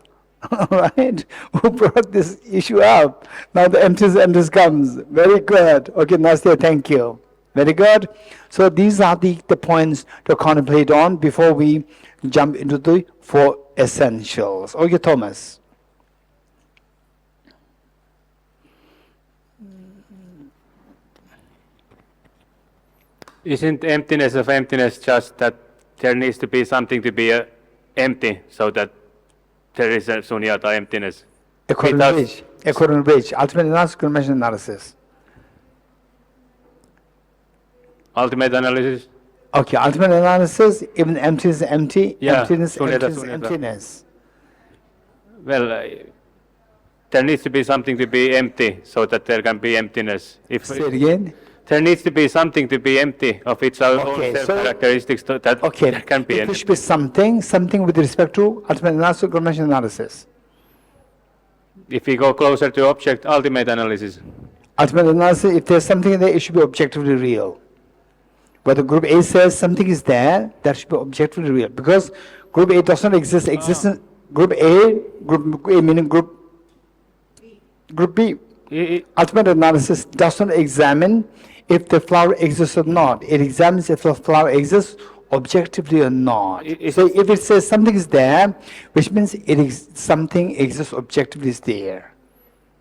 right? Who brought this issue up. Now the emptiness comes. Very good. Okay, Nastya, thank you. Very good. So these are the points to contemplate on before we jump into the 4 essentials. Okay, Thomas. Isn't emptiness of emptiness just that there needs to be something to be empty so that there is a sunyata emptiness? According to which? Ultimate analysis, conventional analysis. Ultimate analysis? Okay, ultimate analysis, even emptiness is empty, Yeah, emptiness, sunyata, emptiness, sunyata. emptiness. Well, there needs to be something to be empty so that there can be emptiness. Say it again. There needs to be something to be empty of its own Okay, so- self-characteristics that there can be. There should be something with respect to ultimate analysis, conventional analysis. If we go closer to object, ultimate analysis. Ultimate analysis, if there's something there, it should be objectively real. Whether group A says something is there, that should be objectively real. Because group A does not exist. Existence, group A meaning group B. Ultimate analysis does not examine if the flower exists or not. It examines if the flower exists objectively or not. So if it says something is there, which means something exists objectively is there.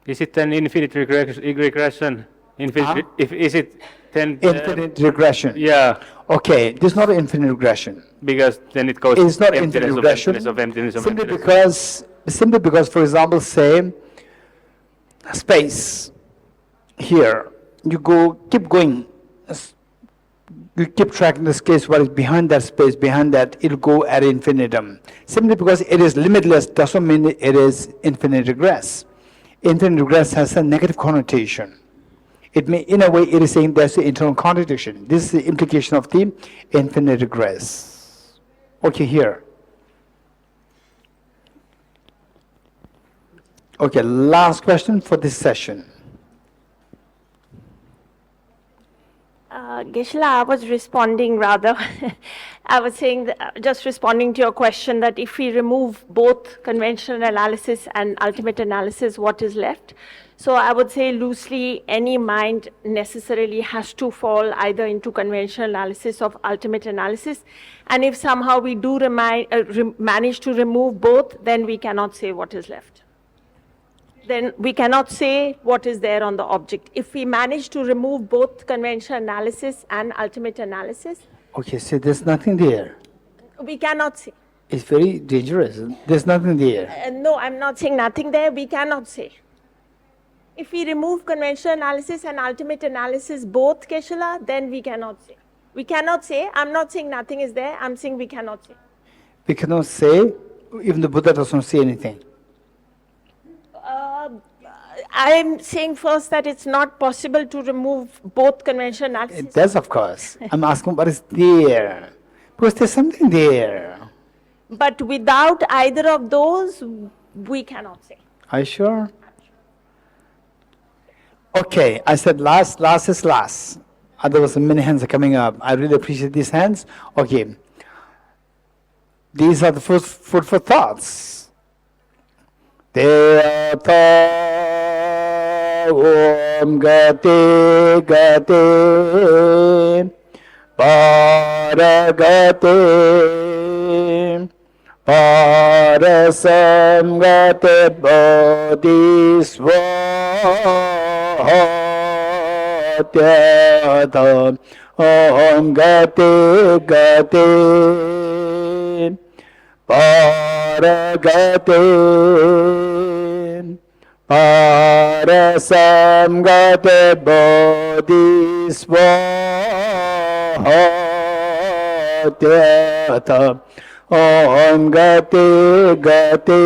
Is it an infinite regression? Is it then Infinite regression. Yeah. Okay, this is not an infinite regression. Because then it goes. It's not emptiness infinite of regression. emptiness of emptiness of Simply emptiness. because, for example, say space here. You keep going. You keep tracking the space. What is behind that space? Behind that, it'll go ad infinitum. Simply because it is limitless doesn't mean it is infinite regress. Infinite regress has a negative connotation. It may, in a way, it is saying there's an internal contradiction. This is the implication of the infinite regress. Okay, here. Okay, last question for this session. Geshe-la, I was responding rather. I was saying, just responding to your question, that if we remove both conventional analysis and ultimate analysis, what is left? So I would say loosely, any mind necessarily has to fall either into conventional analysis or ultimate analysis. And if somehow we do manage to remove both, then we cannot say what is left. Then we cannot say what is there on the object. If we manage to remove both conventional analysis and ultimate analysis, Okay, so there's nothing there. we cannot say. It's very dangerous. There's nothing there. No, I'm not saying nothing there, we cannot say. If we remove conventional analysis and ultimate analysis, both, Geshe-la, then we cannot say. We cannot say, I'm not saying nothing is there, I'm saying we cannot say. We cannot say, even the Buddha doesn't say anything. I'm saying first that it's not possible to remove both conventional analysis. It does, of course. I'm asking what is there. Because there's something there. But without either of those, we cannot say. Are you sure? Okay, I said last is last. Otherwise, many hands are coming up. I really appreciate these hands. Okay. These are the first food for thoughts. Om Gate Gate Paragate Parasamgate bodhisvatyata Om gate gate paragate Parasamgate bodhisvatyata Om gate gate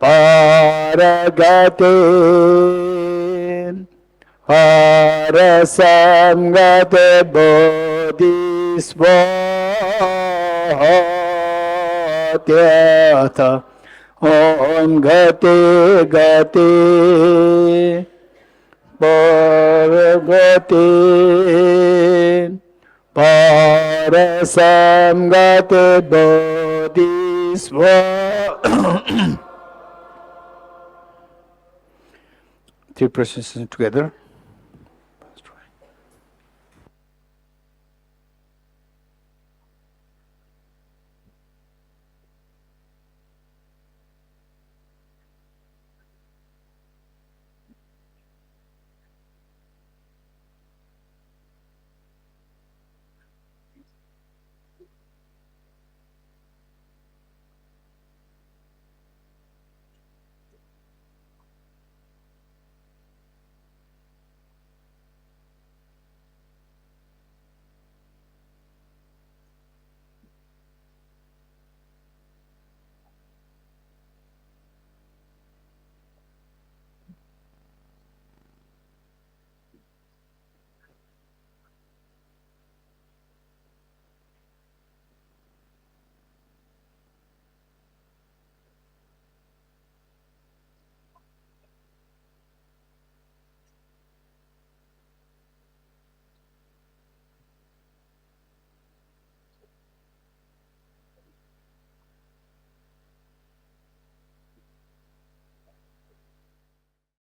paragate Parasamgate bodhisvatyata Om gate gate paragate Parasamgate bodhisvatyata. Three persons together.